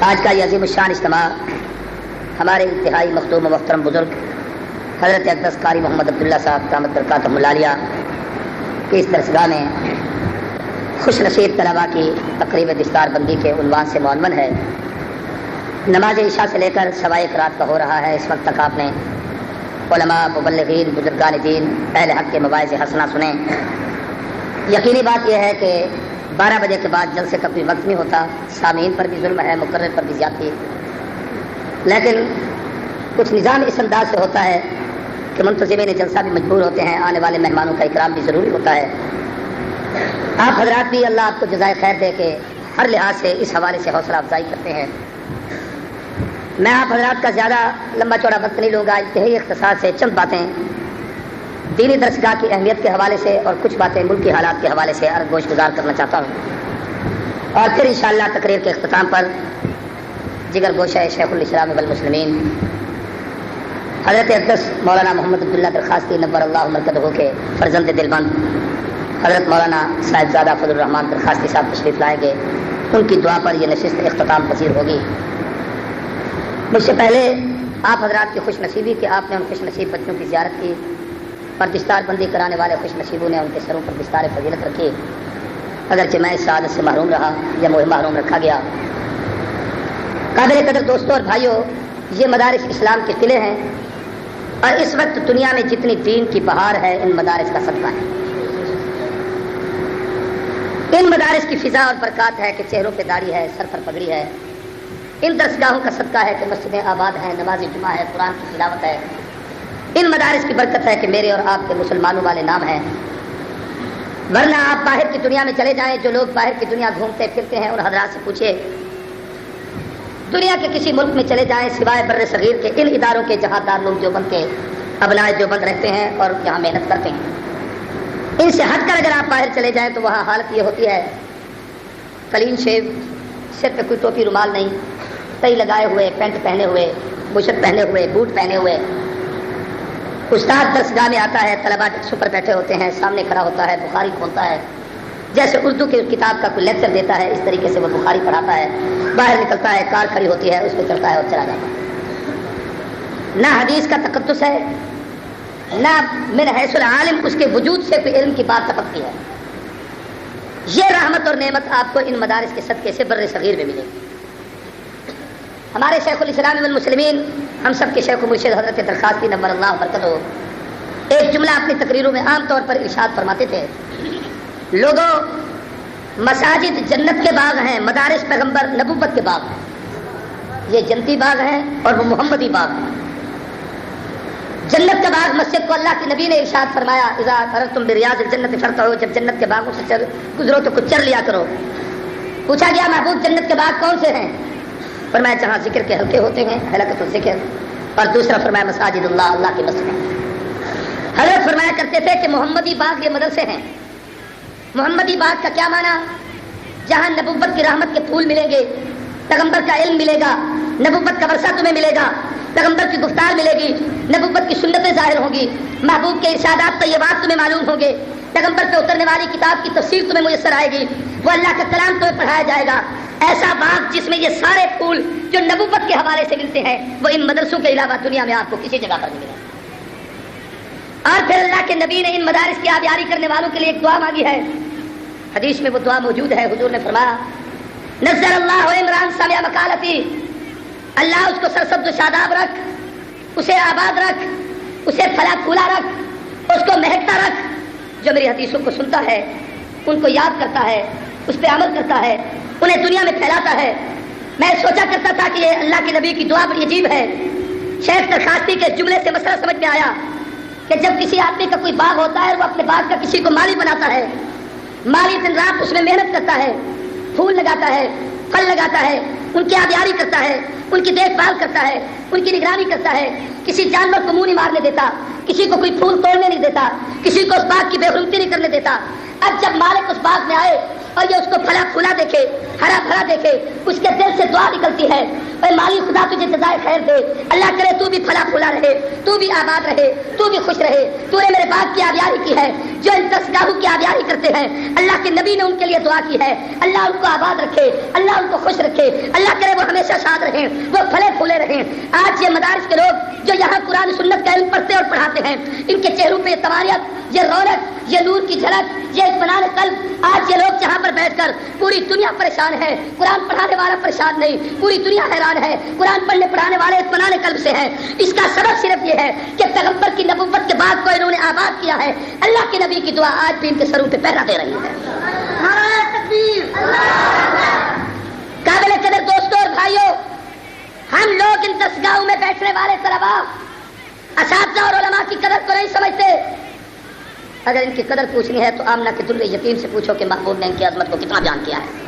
آج کا یہ عظیم الشان اجتماع ہمارے انتہائی مخدوم و محترم بزرگ حضرت اقدس قاری محمد عبداللہ صاحب دامت برکاتہم العالیہ کی اس درسگاہ میں خوش نصیب طلباء کی تقریب دستار بندی کے عنوان سے معنون ہے۔ نماز عشاء سے لے کر سوائے رات کا ہو رہا ہے۔ اس وقت تک آپ نے علماء، مبلغین، بزرگان دین، اہل حق کے مواعظ حسنہ سنے۔ یقینی بات یہ ہے کہ 12 بجے کے بعد جلسے کا کوئی وقت نہیں ہوتا۔ سامعین پر بھی ظلم ہے، مقرر پر بھی زیادتی، لیکن کچھ نظام اس انداز سے ہوتا ہے کہ منتظمین جلسہ بھی مجبور ہوتے ہیں، آنے والے مہمانوں کا اکرام بھی ضروری ہوتا ہے۔ آپ حضرات بھی اللہ آپ کو جزائے خیر دے کے ہر لحاظ سے اس حوالے سے حوصلہ افزائی کرتے ہیں۔ میں آپ حضرات کا زیادہ لمبا چوڑا وقت نہیں لوں گا، انتہائی اختصار سے چند باتیں دینی درسگاہ کی اہمیت کے حوالے سے اور کچھ باتیں ملکی حالات کے حوالے سے عرض گوش گزار کرنا چاہتا ہوں، اور پھر انشاءاللہ تقریر کے اختتام پر جگر گوشہ شیخ الاسلام والمسلمین حضرت اقدس مولانا محمد عبداللہ درخواستی نور اللہ مرکزہ کے فرزند دلبند حضرت مولانا صاحبزادہ فضل الرحمان درخواستی صاحب تشریف لائیں گے۔ ان کی دعا پر یہ نشست اختتام پذیر ہوگی۔ مجھ سے پہلے آپ حضرات کی خوش نصیبی کہ آپ نے ان خوش نصیب بچوں کی زیارت کی اور دستار بندی کرانے والے خوش نصیبوں نے ان کے سروں پر دستار فضیلت رکھی، اگرچہ میں اس سعادت سے محروم رہا یا مجھے محروم رکھا گیا۔ قابل قدر دوستوں اور بھائیوں، یہ مدارس اسلام کے قلعے ہیں، اور اس وقت دنیا میں جتنی دین کی بہار ہے ان مدارس کا صدقہ ہے۔ ان مدارس کی فضا اور برکات ہے کہ چہروں پہ داڑھی ہے، سر پر پگڑی ہے۔ ان درسگاہوں کا صدقہ ہے کہ مسجدیں آباد ہیں، نماز جمعہ ہے، قرآن کی تلاوت ہے۔ ان مدارس کی برکت ہے کہ میرے اور آپ کے مسلمانوں والے نام ہیں، ورنہ آپ باہر کی دنیا میں چلے جائیں، جو لوگ باہر کی دنیا گھومتے پھرتے ہیں، اور حضرات سے پوچھیے، دنیا کے کسی ملک میں چلے جائیں سوائے بر صغیر کے ان اداروں کے جہاں دارالعلوم دیوبند کے ابنائے دیوبند رہتے ہیں اور یہاں محنت کرتے ہیں، ان سے ہٹ کر اگر آپ باہر چلے جائیں تو وہاں حالت یہ ہوتی ہے کلین شیو، سر پہ کوئی ٹوپی رومال نہیں، ٹئی لگائے ہوئے، پینٹ پہنے ہوئے، بشت پہنے ہوئے، بوٹ پہنے ہوئے۔ استاد درسگاہ میں آتا ہے، طلباء ڈسکوں پر بیٹھے ہوتے ہیں، سامنے کھڑا ہوتا ہے، بخاری کھولتا ہے، جیسے اردو کی کتاب کا کوئی لیکچر دیتا ہے اس طریقے سے وہ بخاری پڑھاتا ہے، باہر نکلتا ہے، کار کھڑی ہوتی ہے، اس پہ چڑھتا ہے اور چلا جاتا ہے۔ نہ حدیث کا تقدس ہے، نہ من حیث العالم اس کے وجود سے کوئی علم کی بات ٹپکتی ہے۔ یہ رحمت اور نعمت آپ کو ان مدارس کے صدقے سے بر صغیر میں ملے گی۔ ہمارے شیخ الاسلام والمسلمین، ہم سب کے شیخ و مرشد حضرت درخواستی نور اللہ برکتہ ایک جملہ اپنی تقریروں میں عام طور پر ارشاد فرماتے تھے، لوگوں مساجد جنت کے باغ ہیں، مدارس پیغمبر نبوت کے باغ ہیں۔ یہ جنتی باغ ہیں اور وہ محمدی باغ ہیں۔ جنت کا باغ مسجد کو اللہ کے نبی نے ارشاد فرمایا، اذا اردتم بریاض الجنت فرتعوا، جب جنت کے باغوں سے گزرو تو کچھ چر لیا کرو۔ پوچھا گیا محبوب جنت کے باغ کون سے ہیں؟ فرمایا جہاں ذکر کے حلقے ہوتے ہیں، حلقۃ الذکر، اور دوسرا فرمایا مساجد اللہ، اللہ کی مسجد۔ حضرت فرمایا کرتے تھے کہ محمدی باغ یہ مدرسے ہیں۔ محمدی باغ کا کیا معنی؟ جہاں نبوت کی رحمت کے پھول ملیں گے، پیغمبر کا علم ملے گا، نبوت کا ورثہ تمہیں ملے گا، پیغمبر کی گفتار ملے گی، نبوت کی سنتیں ظاہر ہوں گی، محبوب کے ارشادات طیبات تمہیں معلوم ہوں گے، پیغمبر پہ اترنے والی کتاب کی تفسیر تمہیں میسر آئے گی، وہ اللہ کا کلام تمہیں پڑھایا جائے گا۔ ایسا باغ جس میں یہ سارے پھول جو نبوت کے حوالے سے ملتے ہیں وہ ان مدرسوں کے علاوہ دنیا میں آپ کو کسی جگہ پر نہیں ملے۔ اور پھر اللہ کے نبی نے ان مدارس کی آبیاری کرنے والوں کے لیے ایک دعا مانگی ہے، حدیث میں وہ دعا موجود ہے۔ حضور نے فرمایا، نزل اللہ عمران سمع مقالتی، اللہ اس کو سرسبز و شاداب رکھ، اسے آباد رکھ، اسے پھلا پھولا رکھ، اس کو مہکتا رکھ، جو میری حدیثوں کو سنتا ہے، ان کو یاد کرتا ہے، اس پہ عمل کرتا ہے، انہیں دنیا میں پھیلاتا ہے۔ میں سوچا کرتا تھا کہ یہ اللہ کے نبی کی دعا بڑی عجیب ہے۔ شیخ درخواستی کے جملے سے مسئلہ سمجھ میں آیا کہ جب کسی آدمی کا کوئی باغ ہوتا ہے، وہ اپنے باغ کا کسی کو مالی بناتا ہے، مالی دن رات اس میں محنت کرتا ہے، پھول لگاتا ہے، پھل لگاتا ہے، ان کی آبیاری کرتا ہے، ان کی دیکھ بھال کرتا ہے، ان کی نگرانی کرتا ہے، کسی جانور کو منہ نہیں مارنے دیتا، کسی کو کوئی پھول توڑنے نہیں دیتا، کسی کو اس باغ کی بے حرمتی نہیں کرنے دیتا۔ اب جب مالک اس باغ میں آئے اور یہ اس کو پھلا پھولا دیکھے, ہرا بھرا دیکھے, اس کے دل سے دعا نکلتی ہے, اے مالی خدا تجھے جزائے خیر دے, اللہ کرے تو بھی پھلا پھولا رہے, تو بھی آباد رہے, تو بھی خوش رہے, تو نے میرے باغ کی آبیاری کی ہے. جو ان دستگاہوں کی آبیاری کرتے ہیں اللہ کے نبی نے ان کے لیے دعا کی ہے, اللہ ان کو آباد رکھے, اللہ ان کو خوش رکھے, اللہ کرے وہ ہمیشہ شاد رہیں, وہ پھلے پھولے رہیں. آج یہ مدارس کے لوگ جو یہاں قرآن سنت کا علم پڑھتے اور پڑھاتے ہیں, ان کے چہروں پہ یہ تواریت, یہ رونق, یہ نور کی جھلک, یہ اطمینان قلب. آج یہ لوگ جہاں پر بیٹھ کر پوری دنیا پریشان ہے, قرآن پڑھانے والا پریشان نہیں, پوری دنیا حیران ہے, قرآن پڑھنے پڑھانے والے اطمینان قلب سے ہیں. اس کا سبب صرف یہ ہے کہ پیغمبر کی نبوت کے بعد کو انہوں نے آباد کیا ہے. اللہ کے نبی کی دعا آج بھی ان کے سروں پہ پہرا دے رہی ہے. قابل قدر دوستوں اور بھائیوں, ہم لوگ ان دستگاہوں میں بیٹھنے والے طلبا اساتذہ اور علماء کی قدر کو نہیں سمجھتے. اگر ان کی قدر پوچھنی ہے تو آمنہ کے در یتیم سے پوچھو کہ محبوب نے ان کی عظمت کو کتنا بیان کیا ہے.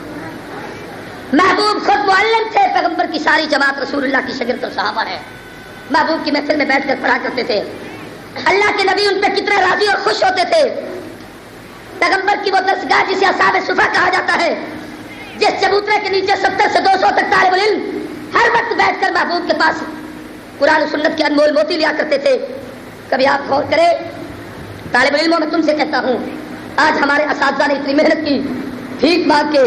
محبوب خود معلم تھے, پیغمبر کی ساری جماعت رسول اللہ کی شاگرد اور صحابہ ہے. محبوب کی محفل میں بیٹھ کر پڑھا کرتے تھے. اللہ کے نبی ان پہ کتنے راضی اور خوش ہوتے تھے. پیغمبر کی وہ درسگاہ جسے اصحاب صفا کہا جاتا ہے, جس چبوترے کے نیچے 70 سے 200 تک طالب علم ہر وقت بیٹھ کر محبوب کے پاس قرآن و سنت کے انمول موتی لیا کرتے تھے. کبھی آپ غور کریں, طالب علموں میں تم سے کہتا ہوں, آج ہمارے اساتذہ نے اتنی محنت کی, بھیک مانگ کے,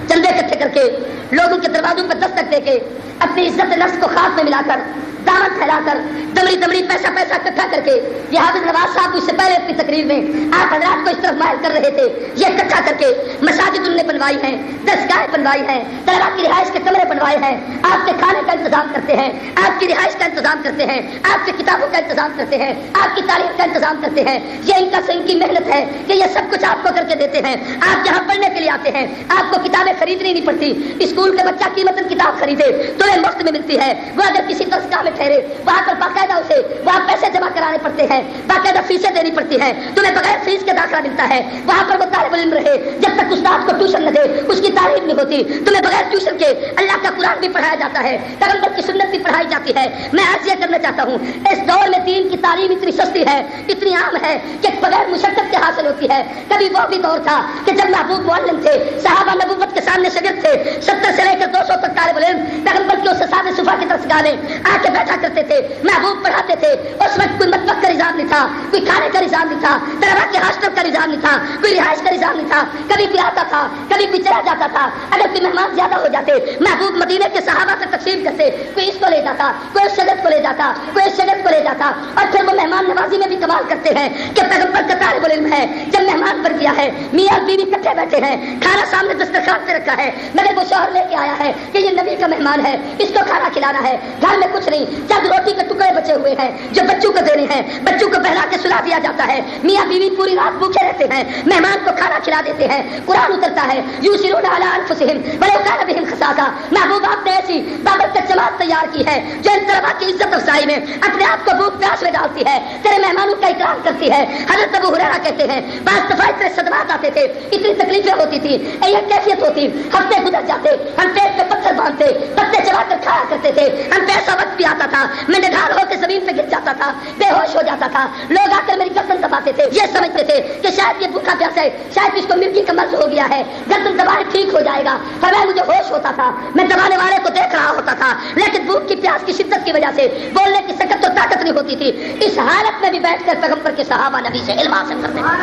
چندے اکٹھے کر کے, لوگوں کے دروازوں پر دستک دے کے, اپنی عزت نفس کو خاک میں ملا کر, دعوت پھیلا کر, دمڑی دمڑی پیسہ اکٹھا کر کے, یہ حافظ نواز صاحب اس سے پہلے اپنی تقریر میں آپ حضرات کو اس طرف مائل کر رہے تھے, یہ اکٹھا کر کے مساجد انہوں نے بنوائی ہیں, دستگاہیں بنوائی ہیں, طلبا کی رہائش کے کمرے بنوائے ہیں, آپ کے کھانے کا انتظام کرتے ہیں, آپ کی رہائش کا انتظام کرتے ہیں, آپ کی کتابوں کا انتظام کرتے ہیں, آپ کی تعلیم کا انتظام کرتے ہیں. یہ ان کی محنت ہے کہ یہ سب کچھ آپ کو کر کے دیتے ہیں. آپ یہاں پڑھنے کے لیے آتے ہیں, آپ کو کتابیں خریدنی نہیں پڑتی. اسکول کے بچہ قیمتی کتاب خریدے تو یہ مفت میں ملتی ہے. وہ اگر کسی دستگاہ میں ٹھہرے وہاں پر باقاعدہ اسے وہاں پیسے جمع کرانے پڑتے ہیں, باقاعدہ فیسیں دینی پڑتی ہے, تمہیں بغیر فیس کے داخلہ ملتا ہے. وہاں پر وہ طالب علم رہے جب تک استاد کو ٹیوشن نہ دے اس کی تعلیم نہیں ہوتی. تمہیں بغیر ٹیوشن کے اللہ کا قرآن بھی پڑھایا جاتا ہے, پیغمبر کی سنت بھی پڑھائی جاتی ہے. میں آج یہ کرنا چاہتا ہوں, اس دور میں دین کی تعلیم اتنی سستی ہے, اتنی عام ہے کہ بغیر مشقت کے حاصل ہوتی ہے. کبھی وہ بھی دور تھا کہ جب محبوب معلم تھے, صحابہ نبوت کے سامنے شاگرد تھے, 70 سے لے کر 200 تک طالب علم پیغمبر کی اس اصحاب صفا کی درسگاہ میں آ کے بیٹھا کرتے تھے, محبوب پڑھاتے تھے. اس وقت کوئی مطبخ کا نظام نہیں تھا, کوئی کھانے کا نظام نہیں تھا, طلبا کے ہاسٹل کا نظام نہیں تھا, کوئی رہائش کا نظام نہیں تھا. کبھی کوئی آتا تھا, کبھی کوئی چلا جاتا تھا. اگر کوئی مہمان زیادہ ہو جاتے, محبوب مدینے کے صحابہ سے تقسیم کرتے, کوئی اس کو لے جاتا, کوئی اس شاگرد کو لے جاتا, کوئی اس شاگرد کو لے جاتا. اور پھر وہ مہمان نوازی میں بھی کمال کرتے ہیں کہ پیغمبر کا طالب علم ہے, جب مہمان بن گیا ہے, میاں بیوی اکٹھے بیٹھے ہیں, کھانا سامنے دسترخوان پہ رکھا ہے, مگر وہ شوہر لے کے آیا ہے کہ یہ نبی کا مہمان ہے, اس کو کھانا کھلانا ہے. گھر میں کچھ نہیں, چند روٹی کے ٹکڑے بچے ہوئے ہیں جو بچوں کو دینے ہیں, بچوں کو بہلا کے سلا دیا جاتا ہے. میاں بیوی پوری رات بھوکے رہتے ہیں, مہمان کو کھانا کھلا دیتے ہیں. قرآن اترتا ہے, یوسرون علی انفسہم ولو کان بہم خصاصہ. محبوب آپ نے ایسی بابرکت جماعت تیار کی ہے جو ان طلبا کی عزت افزائی میں اپنے آپ کو بھوک پیاس میں ڈالتی ہے, تیرے مہمانوں کا اکرام کرتی ہے. حضرت ابو ہریرہ کہتے ہیں, بعض دفعہ اتنے صدمات آتے تھے, اتنی تکلیفیں ہوتی تھی, یہ کیفیت ہوتی, ہفتے گزر جاتے, ہم پیٹ پہ پتھر باندھتے, پتے چبا کر کھایا کرتے تھے. ہم پہ ایسا وقت بھی آتا تھا میں نڈھال ہو کے زمین پہ گر جاتا تھا, بے ہوش ہو جاتا تھا. لوگ آ کر میری گردن دباتے تھے, یہ سمجھتے تھے کہ شاید یہ بھوکا پیاسا ہے, شاید اس کو مرغی کا مرض ہو گیا ہے, گردن دبائے ٹھیک ہو جائے گا. فرمایا مجھے ہوش ہوتا تھا, میں دبانے والے کو دیکھ رہا ہوتا تھا, لیکن بھوک کی پیاس کی شدت کی وجہ سے بولنے کی سکت اور طاقت نہیں ہوتی تھی. اس حالت میں بھی بیٹھ کر پیغمبر کے صحابہ نبی سے علم حاصل کرتے ہیں.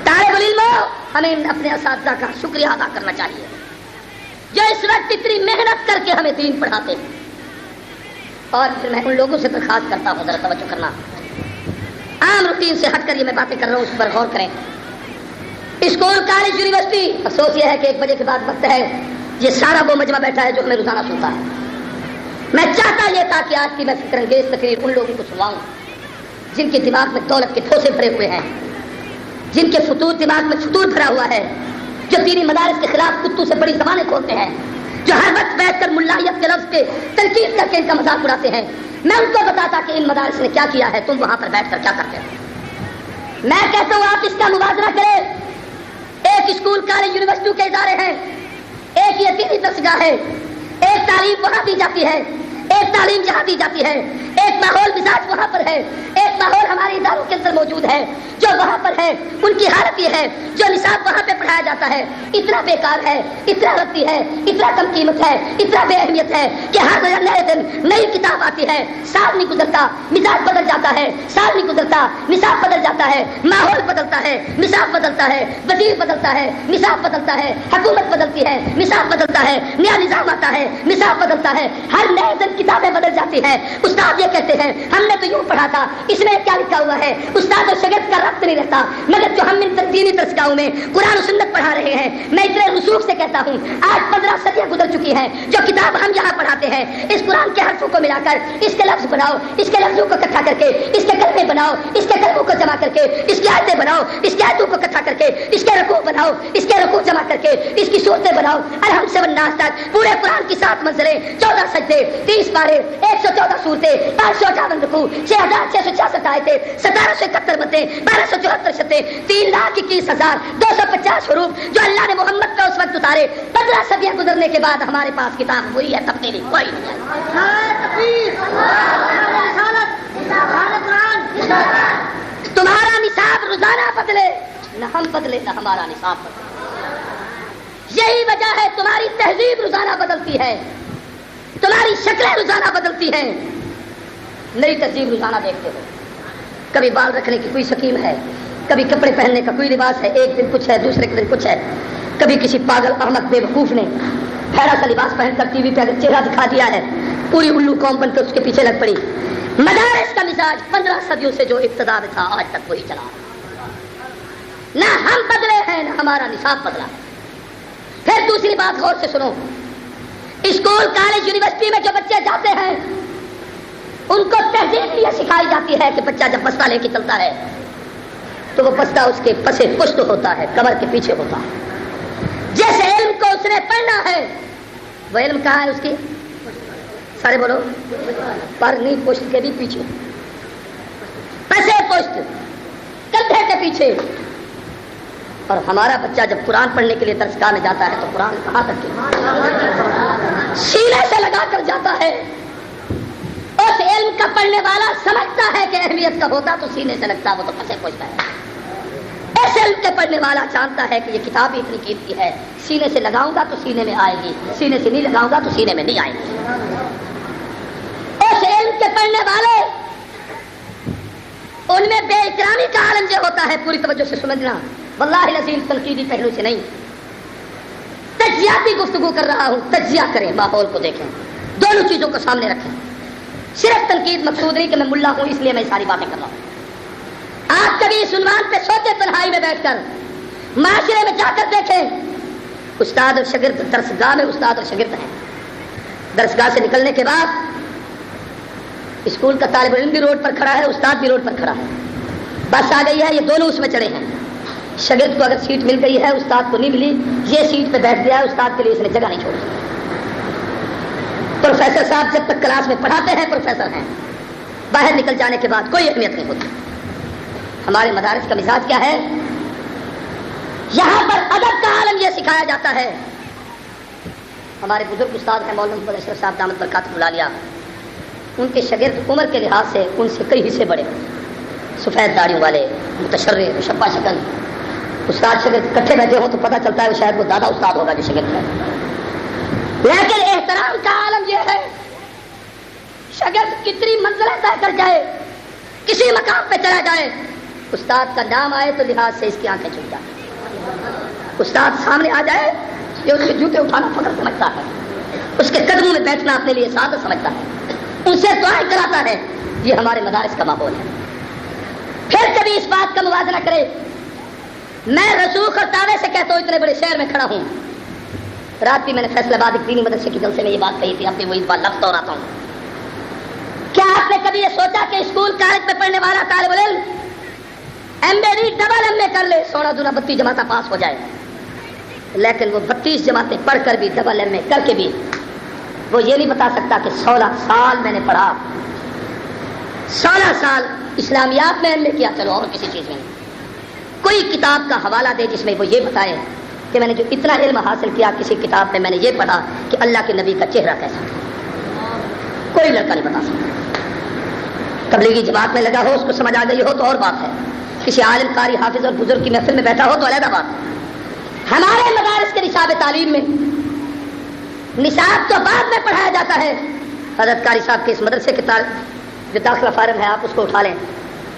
طالب علم ہمیں اپنے اساتذہ کا شکریہ ادا کرنا چاہیے جو اس وقت اتنی محنت کر کے ہمیں دین پڑھاتے ہیں. اور پھر میں ان لوگوں سے درخواست کرتا ہوں, ذرا توجہ کرنا, عام روٹین سے ہٹ کر یہ میں باتیں کر رہا ہوں, اس پر غور کریں. اسکول, کالج, یونیورسٹی, افسوس یہ ہے کہ 1 بجے کے بعد وقت ہے, یہ سارا وہ مجمع بیٹھا ہے جو ہمیں روزانہ سنتا ہے. میں چاہتا یہ تھا کہ آج کی میں فکر انگیز تقریر ان لوگوں کو سنواؤں جن کے دماغ میں دولت کے ٹھوسے بھرے ہوئے ہیں, جن کے فطور دماغ میں فطور بھرا ہوا ہے, جو دینی مدارس کے خلاف کتوں سے بڑی زبانیں کھولتے ہیں, جو ہر وقت بیٹھ کر ملائیت کے لفظ پہ تنقید کر کے ان کا مذاق اڑاتے ہیں. میں ان کو بتاتا کہ ان مدارس نے کیا کیا ہے, تم وہاں پر بیٹھ کر کیا کرتے ہو. میں کہتا ہوں آپ اس کا موازنہ کریں. ایک اسکول, کالج, یونیورسٹی کے ادارے ہیں, ایک یہ دینی درسگاہ ہے, ایک تعلیم وہاں دی جاتی ہے, ایک تعلیم یہاں دی جاتی ہے, ایک ماحول مزاج وہاں پر ہے, ایک ایک ماحول ہمارے اداروں کے اندر موجود ہے جو وہاں پر ہے، ان کی حالت یہ ہے جو نصاب وہاں پہ پڑھایا جاتا ہے اتنا بیکار ہے، اتنا رتی ہے، اتنا کم قیمت ہے، اتنا بے اہمیت ہے کہ ہر نئے دن نئی کتاب آتی ہے، سال نہیں گزرتا مزاج بدل جاتا ہے، سال نہیں گزرتا نصاب بدل جاتا ہے، ماحول بدلتا ہے، نصاب بدلتا ہے، وزیر بدلتا ہے، نصاب بدلتا ہے، حکومت بدلتی ہے، نصاب بدلتا ہے، نیا نظام آتا ہے، نصاب بدلتا ہے، ہر نئے دن کتابیں بدل جاتی ہیں۔ استاد یہ کہتے ہیں ہم نے تو یوں پڑھا تھا، اس میں کیا لکھا ہوا ہے؟ استاد اور شاگرد کا ربط نہیں رہتا، مگر جو ہم ان دینی درسگاہوں میں قرآن و سنت پڑھا رہے ہیں، میں اتنے رسوخ سے کہتا ہوں آج 15 صدیاں گزر چکی ہیں، جو کتاب ہم یہاں پڑھاتے ہیں اس قرآن کے حرفوں کو ملا کر اس کے لفظ بناؤ، اس کے لفظوں کو اکٹھا کر کے اس کے کلمے بناؤ، اس کے کلموں کو جمع کر کے اس کی آیتیں بناؤ، اس کی آیتوں کو اکٹھا کر کے اس کے رکوع بناؤ، اس کے رکوع جمع کر کے اس کی صورتیں بناؤ، الحمد سے والناس تک پورے قرآن کی 7 منزلیں، 14 سجدے، 30 پارے، 114 صورتیں، 558 رکوع، 6666 آیتیں، 1771 مدیں، 1274 شتیں، 3,21,250 حروف جو اللہ نے محمد کا اس وقت اتارے، 15 صدیاں گزرنے کے بعد ہمارے پاس کتاب وہی ہے، تبدیلی کوئی نہیں ہے۔ تمہارا نصاب روزانہ بدلے، نہ ہم بدلے نہ ہمارا نصاب بدلے۔ یہی وجہ ہے تمہاری تہذیب روزانہ بدلتی ہے، تمہاری شکلیں روزانہ بدلتی ہیں، نئی تہذیب روزانہ دیکھتے ہو۔ کبھی بال رکھنے کی کوئی سکیم ہے، کبھی کپڑے پہننے کا کوئی لباس ہے، ایک دن کچھ ہے دوسرے کے دن کچھ ہے، کبھی کسی پاگل احمد بے وقوف نے پھیرا سا لباس پہن کر ٹی وی پہ اگر چہرہ دکھا دیا ہے، پوری الو قوم بن کر اس کے پیچھے لگ پڑی۔ مدارس کا مزاج 15 صدیوں سے جو ابتدا میں تھا آج تک وہی چلا، نہ ہم بدلے ہیں نہ ہمارا نصاب بدلا۔ پھر دوسری بات غور سے سنو، اسکول کالج یونیورسٹی میں جو بچے جاتے ہیں ان کو تہذیب یہ سکھائی جاتی ہے کہ بچہ جب بستہ لے کے چلتا ہے تو وہ بستہ اس کے پسے پشت ہوتا ہے، کمر کے پیچھے ہوتا ہے۔ جس علم کو اس نے پڑھنا ہے وہ علم کہاں ہے اس کی؟ سارے بولو، پر نہیں، پشت کے بھی پیچھے، پسے پشت، کندھے کے پیچھے۔ اور ہمارا بچہ جب قرآن پڑھنے کے لیے درسگاہ میں جاتا ہے تو قرآن کہاں تک سینے سے لگا کر جاتا ہے۔ اس علم کا پڑھنے والا سمجھتا ہے کہ اہمیت کا ہوتا تو سینے سے لگتا، وہ تو پسے پوچھتا ہے۔ اس علم کے پڑھنے والا جانتا ہے کہ یہ کتاب بھی اتنی قیمتی ہے، سینے سے لگاؤں گا تو سینے میں آئے گی، سینے سے نہیں لگاؤں گا تو سینے میں نہیں آئے گی۔ اس علم کے پڑھنے والے ان میں بے احترامی کا عالم جو ہوتا ہے، پوری توجہ سے سمجھنا، واللہ العظیم تنقیدی پہلو سے نہیں، تجزیاتی گفتگو کر رہا ہوں۔ تجزیہ کریں، ماحول کو دیکھیں، دونوں چیزوں کو سامنے رکھیں۔ صرف تنقید مقصود نہیں کہ میں ملا ہوں اس لیے میں ساری باتیں کر رہا ہوں۔ آپ کبھی اس عنوان پہ سوچے تنہائی میں بیٹھ کر، معاشرے میں جا کر دیکھیں، استاد اور شاگرد، درسگاہ میں استاد اور شاگرد ہیں، درسگاہ سے نکلنے کے بعد اسکول کا طالب علم بھی روڈ پر کھڑا ہے، استاد بھی روڈ پر کھڑا ہے، بس آ گئی ہے، یہ دونوں اس میں چڑھے ہیں۔ شاگرد کو اگر سیٹ مل گئی ہے، استاد کو نہیں ملی، یہ سیٹ پہ بیٹھ گیا ہے، استاد کے لیے اس نے جگہ نہیں چھوڑی۔ پروفیسر صاحب جب تک کلاس میں پڑھاتے ہیں پروفیسر ہیں، باہر نکل جانے کے بعد کوئی اہمیت نہیں ہوتی۔ ہمارے مدارس کا مزاج کیا ہے؟ یہاں پر ادب کا عالم یہ سکھایا جاتا ہے۔ ہمارے بزرگ استاد ہیں مولانا محمد اشرف صاحب دامت برکاتہ العالیہ، ان کے شاگرد عمر کے لحاظ سے ان سے کئی حصے بڑے، سفید داڑھیوں والے، متشرع، مشبہ شکل۔ استاد شاگرد اکٹھے بیٹھے ہوں تو پتہ چلتا ہے شاید وہ دادا استاد ہوگا جو شاگرد ہے۔ لیکن احترام کا عالم یہ ہے، شاگرد کتنی منزلیں طے کر جائے، کسی مقام پہ چلا جائے، استاد کا نام آئے تو لحاظ سے اس کی آنکھیں چھپ جائیں۔ استاد سامنے آ جائے، یہ اس کے جوتے اٹھانا فخر سمجھتا ہے، اس کے قدموں میں بیٹھنا اپنے لیے سعادت سمجھتا ہے، ان سے دعائیں کراتا ہے۔ یہ ہمارے مدارس کا ماحول ہے۔ پھر کبھی اس بات کا موازنہ کرے، میں رسوخ اور دعوے سے کہتا ہوں، اتنے بڑے شہر میں کھڑا ہوں، رات بھی میں نے فیصلہ آباد ایک دینی مدرسے کی جلسے میں یہ بات کہی تھی، اب بھی وہی بات لفظ دوہراتا ہوں۔ کیا آپ نے کبھی یہ سوچا کہ اسکول کالج میں پڑھنے والا طالب علم ایم اے نہیں ڈبل ایم اے کر لے، 16 دونہ 32 جماعتیں پاس ہو جائے، لیکن وہ 32 جماعتیں پڑھ کر بھی، ڈبل ایم اے کر کے بھی، وہ یہ نہیں بتا سکتا کہ 16 سال میں نے پڑھا، 16 سال اسلامیات میں ایم اے کیا، چلو اور کسی چیز میں نہیں۔ کوئی کتاب کا حوالہ دے جس میں وہ یہ بتائے کہ میں نے جو اتنا علم حاصل کیا کسی کتاب میں نے یہ پڑھا کہ اللہ کے نبی کا چہرہ کیسا تھا، کوئی لڑکا نہیں بتا سکتا۔ تبلیغی جماعت میں لگا ہو، اس کو سمجھ آ گئی ہو تو اور بات ہے، کسی عالم قاری حافظ اور بزرگ کی محفل میں بیٹھا ہو تو علیحدہ بات ہے۔ ہمارے مدارس کے نصاب تعلیم میں نصاب تو بعد میں پڑھایا جاتا ہے۔ حضرت قاری صاحب کے اس مدرسے کے جو داخلہ فارم ہے آپ اس کو اٹھا لیں،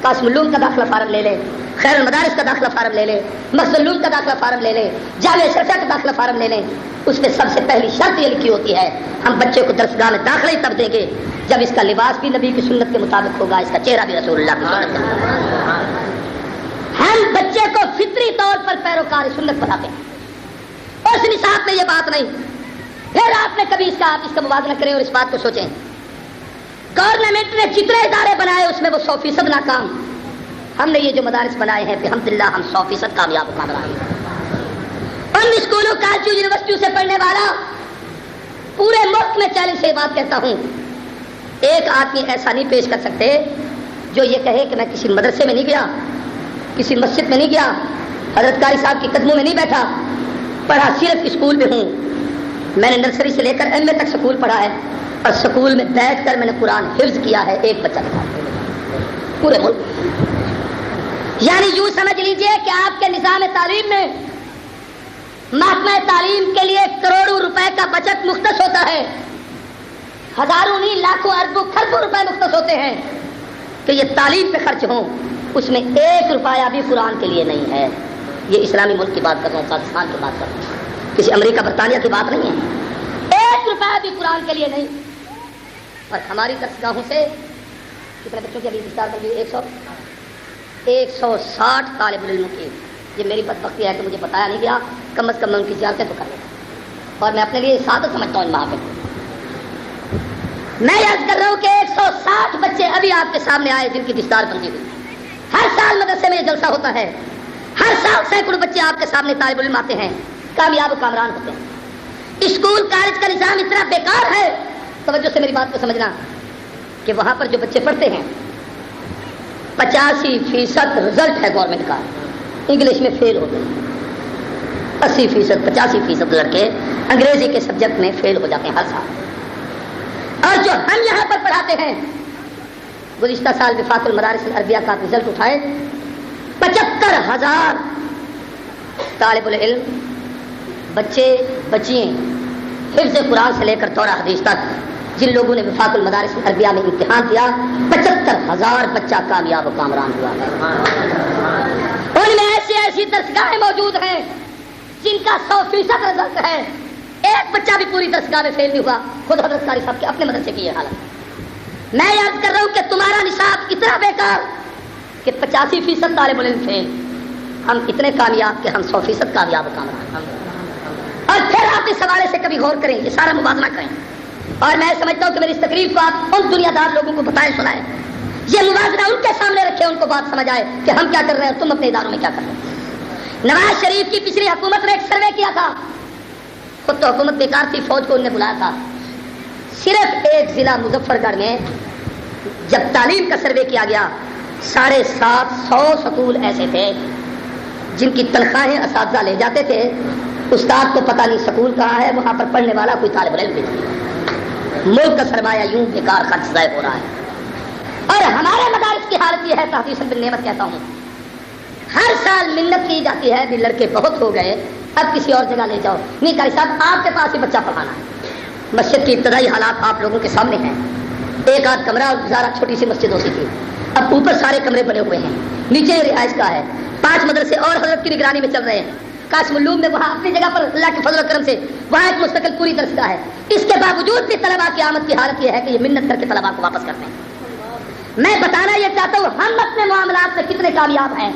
قاسم العلوم کا داخلہ فارم لے لیں، خیر المدارس کا داخلہ فارم لے لیں، مقصد العلوم کا داخلہ فارم لے لیں، جامعہ اشرفیہ کا داخلہ فارم لے لیں۔ اس میں سب سے پہلی شرط یہ لکھی ہوتی ہے ہم بچے کو درسگاہ میں داخلہ ہی تب دیں گے جب اس کا لباس بھی نبی کی سنت کے مطابق ہوگا، اس کا چہرہ بھی رسول اللہ کی سنت کے مطابق۔ ہم بچے کو فطری طور پر پیروکار سنت بناتے ہیں، اور اس نصاب میں یہ بات نہیں۔ پھر آپ نے کبھی اس کا موازنہ کریں اور اس بات کو سوچیں، گورنمنٹ نے جتنے ادارے بنائے اس میں وہ 100% ناکام، ہم نے یہ جو مدارس بنائے ہیں الحمدللہ ہم 100% کامیاب ہو رہے ہیں۔ ان اسکولوں کالجوں یونیورسٹیوں سے پڑھنے والا پورے ملک میں چیلنج سے بات کہتا ہوں، ایک آدمی ایسا نہیں پیش کر سکتے جو یہ کہے کہ میں کسی مدرسے میں نہیں گیا، کسی مسجد میں نہیں گیا، حضرت قاری صاحب کے قدموں میں نہیں بیٹھا، پڑھا صرف اسکول میں ہوں۔ میں نے نرسری سے لے کر ایم اے تک سکول پڑھا ہے، اور سکول میں بیٹھ کر میں نے قرآن حفظ کیا ہے ایک بچہ کے ساتھ پورے ملک۔ یعنی یوں سمجھ لیجئے کہ آپ کے نظام تعلیم میں محکمہ تعلیم کے لیے کروڑوں روپے کا بچت مختص ہوتا ہے، ہزاروں نہیں لاکھوں اربوں کھربوں روپے مختص ہوتے ہیں کہ یہ تعلیم پہ خرچ ہوں، اس میں 1 روپیہ بھی قرآن کے لیے نہیں ہے۔ یہ اسلامی ملک کی بات کر رہا ہوں، پاکستان کی بات کر رہا ہوں، کسی امریکہ برطانیہ کی بات نہیں ہے، 1 روپیہ بھی قرآن کے لیے نہیں۔ اور ہماری درسگاہوں سے کتنے بچوں کی ابھی اسٹار کر دی؟ 160 طالب علموں کی۔ یہ میری بدبختی ہے کہ مجھے بتایا نہیں گیا، کم از کم میں ان کی زیارتیں تو کر لیتا، اور میں اپنے لیے سعادت سمجھتا ہوں ان وہاں پہ۔ میں یاد کر رہا ہوں کہ 160 بچے ابھی آپ کے سامنے آئے جن کی دستار بندی ہوئی۔ ہر سال مدرسے میں یہ جلسہ ہوتا ہے، ہر سال سینکڑوں بچے آپ کے سامنے طالب علم آتے ہیں، کامیاب و کامران ہوتے ہیں۔ اسکول کالج کا نظام اتنا بیکار ہے، توجہ سے میری بات کو سمجھنا، کہ وہاں پر جو بچے پڑھتے ہیں 85% رزلٹ ہے گورنمنٹ کا، انگلش میں فیل ہوتے ہیں، 80% 85% لڑکے انگریزی کے سبجیکٹ میں فیل ہو جاتے ہیں ہر سال۔ اور جو ہم یہاں پر پڑھاتے ہیں، گزشتہ سال وفاق المدارس العربیہ کا رزلٹ اٹھائے، 75,000 طالب العلم بچے بچیاں حفظ قرآن سے لے کر دورہ حدیث تک جن لوگوں نے وفاق المدارس العربیہ میں امتحان دیا، 75,000 بچہ کامیاب و کامران ہوا ہے۔ ان میں ایسی درسگاہیں موجود ہیں جن کا 100% رزلٹ ہے، ایک بچہ بھی پوری درسگاہ میں فیل نہیں ہوا۔ خود حضرت قاری صاحب کے اپنے مدرسے کی یہ حالت۔ میں یاد کر رہا ہوں کہ تمہارا نصاب اتنا بیکار کہ 85% طالب علم فیل، ہم اتنے کامیاب کہ ہم 100% کامیاب و کامران۔ اور پھر آپ اس حوالے سے کبھی غور کریں، یہ سارا موازنہ کریں، اور میں سمجھتا ہوں کہ میری اس تقریر کو آپ ان دنیا دار لوگوں کو بتائیں سنائیں، یہ موازنہ ان کے سامنے رکھیں، ان کو بات سمجھ آئے کہ ہم کیا کر رہے ہیں اور تم اپنے اداروں میں کیا کر رہے ہیں۔ نواز شریف کی پچھلی حکومت نے ایک سروے کیا تھا، خود تو حکومت بیکار تھی، فوج کو انہوں نے بلایا تھا، صرف ایک ضلع مظفر گڑھ میں جب تعلیم کا سروے کیا گیا 750 سکول ایسے تھے جن کی تنخواہیں اساتذہ لے جاتے تھے، استاد کو پتہ نہیں سکول کہاں ہے، وہاں پر پڑھنے والا کوئی طالب علم بھی نہیں۔ ملک کا سرمایہ یوں بیکار خرچ ضائع ہو رہا ہے۔ اور ہمارے مدارس کی حالت یہ ہے، تحدیثاً بالنعمت کہتا ہوں، ہر سال منت کی جاتی ہے بھی لڑکے بہت ہو گئے، اب کسی اور جگہ لے جاؤ۔ نہیں قاری صاحب آپ کے پاس ہی بچہ پڑھانا ہے۔ مسجد کی ابتدائی حالات آپ لوگوں کے سامنے ہیں، ایک آدھ کمرہ اور گزارا چھوٹی سی مسجد ہوتی تھی، اب اوپر سارے کمرے بنے ہوئے ہیں، نیچے رہائش کا ہے، 5 مدرسے اور حضرت کی نگرانی میں چل رہے ہیں۔ قاسم العلوم میں وہاں اپنی جگہ پر اللہ کے فضل و کرم سے وہاں ایک مستقل پوری درسگاہ ہے، اس کے باوجود بھی طلباء کی آمد کی حالت یہ ہے کہ یہ منت کر کے طلباء کو واپس کرتے ہیں۔ میں بتانا یہ چاہتا ہوں ہم اپنے معاملات میں کتنے کامیاب ہیں،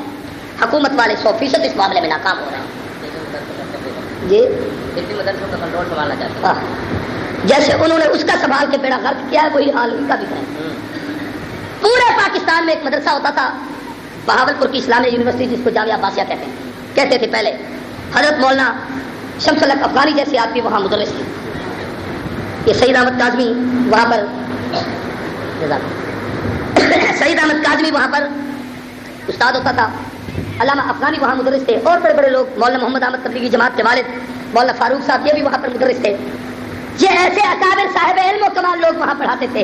حکومت والے 100% اس معاملے میں ناکام ہو رہے ہیں۔ جی مدرسوں کا کنٹرول سنبھالنا چاہتے ہیں، جیسے انہوں نے اس کا سنبھال کے بیڑا غرق کیا ہے، وہی حال ان کا بھی ہے۔ پورے پاکستان میں ایک مدرسہ ہوتا تھا بہاولپور کی اسلامیہ یونیورسٹی، جس کو جامعہ عباسیہ کہتے تھے پہلے، حضرت مولانا شمس الحق افغانی جیسے آدمی وہاں مدرس تھے۔ یہ سعید احمد کاظمی وہاں پر استاد ہوتا تھا، علامہ افغانی وہاں مدرس تھے، اور بڑے بڑے لوگ، مولانا محمد احمد تبلیغی جماعت کے والد مولانا فاروق صاحب، یہ بھی وہاں پر مدرس تھے۔ یہ ایسے اکابر صاحب علم و کمال لوگ وہاں پڑھاتے تھے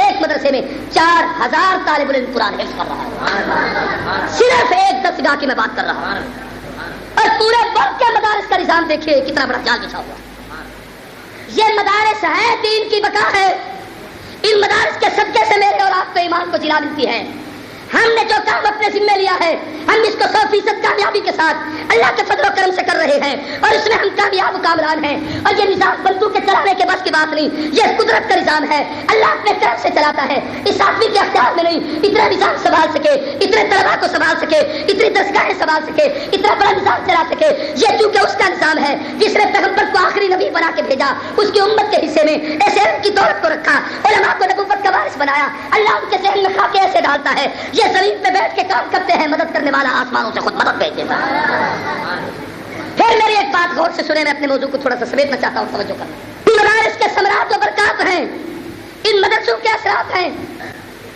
ایک مدرسے میں 4000 طالب علم قرآن حفظ کر رہا ہے، صرف ایک درسگاہ کی میں بات کر رہا ہوں۔ اور پورے ملک کے مدارس کا نظام دیکھیے کتنا بڑا جال بچھا ہوا۔ یہ مدارس ہے دین کی بقا ہے، ان مدارس کے صدقے سے میرے اور آپ کو ایمان کو جلا ملتی ہے۔ ہم نے جو کام اپنے ذمہ لیا ہے ہم اس کو 100% کامیابی کے ساتھ اللہ کے فضل و کرم سے کر رہے ہیں، اور اس میں ہم کامیاب کامران ہیں۔ اور یہ نظام بندوق کے چلانے کے بس کی بات نہیں، یہ قدرت کا نظام ہے، اللہ اپنے کرم سے چلاتا ہے۔ اس آدمی کے اختیار میں نہیں اتنا نظام سنبھال سکے، اتنے طلبا کو سنبھال سکے، اتنی درسگاہیں سنبھال سکے، اتنا بڑا نظام چلا سکے، یہ کیونکہ اس کا نظام ہے جس نے پیغمبر کو آخری نبی بنا کے بھیجا، اس کی امت کے حصے میں ایسے علم کی دولت کو رکھا، علماء کو نبوت کا وارث بنایا، اللہ ان کے ذہن میں خاکے ایسے ڈالتا ہے، یہ زمین پہ بیٹھ کے کام کرتے ہیں، مدد کرنے والا آسمانوں سے خود مدد بھیج دیتا ہے۔ پھر میری ایک بات غور سے سنے، میں اپنے موضوع کو تھوڑا سا سمیٹنا چاہتا ہوں، توجہ کرنا۔ ان مدارس کے ثمرات و برکات ہیں، ان مدرسوں کے اثرات ہیں۔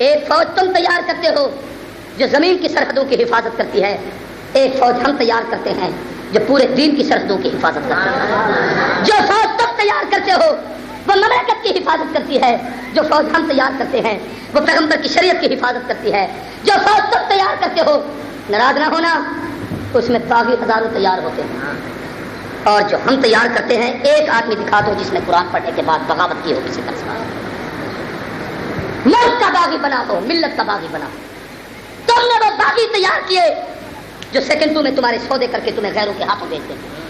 ایک فوج تم تیار کرتے ہو جو زمین کی سرحدوں کی حفاظت کرتی ہے، ایک فوج ہم تیار کرتے ہیں جو پورے دین کی سرحدوں کی حفاظت کرتی ہے۔ جو فوج تم تیار کرتے ہو وہ مملکت کی حفاظت کرتی ہے، جو فوج ہم تیار کرتے ہیں وہ پیغمبر کی شریعت کی حفاظت کرتی ہے۔ جو فوج تم تیار کرتے ہو، ناراض نہ ہونا، اس میں باغی ہزاروں تیار ہوتے ہیں، اور جو ہم تیار کرتے ہیں ایک آدمی دکھا دو جس نے قرآن پڑھنے کے بعد بغاوت کی ہو کسی طرح سے، ملک کا باغی بنا ہو، ملت کا باغی بنا ہو۔ تم نے وہ باغی تیار کیے جو سیکنڈوں میں تمہارے سودے کر کے تمہیں غیروں کے ہاتھوں بیچ دیتے ہیں۔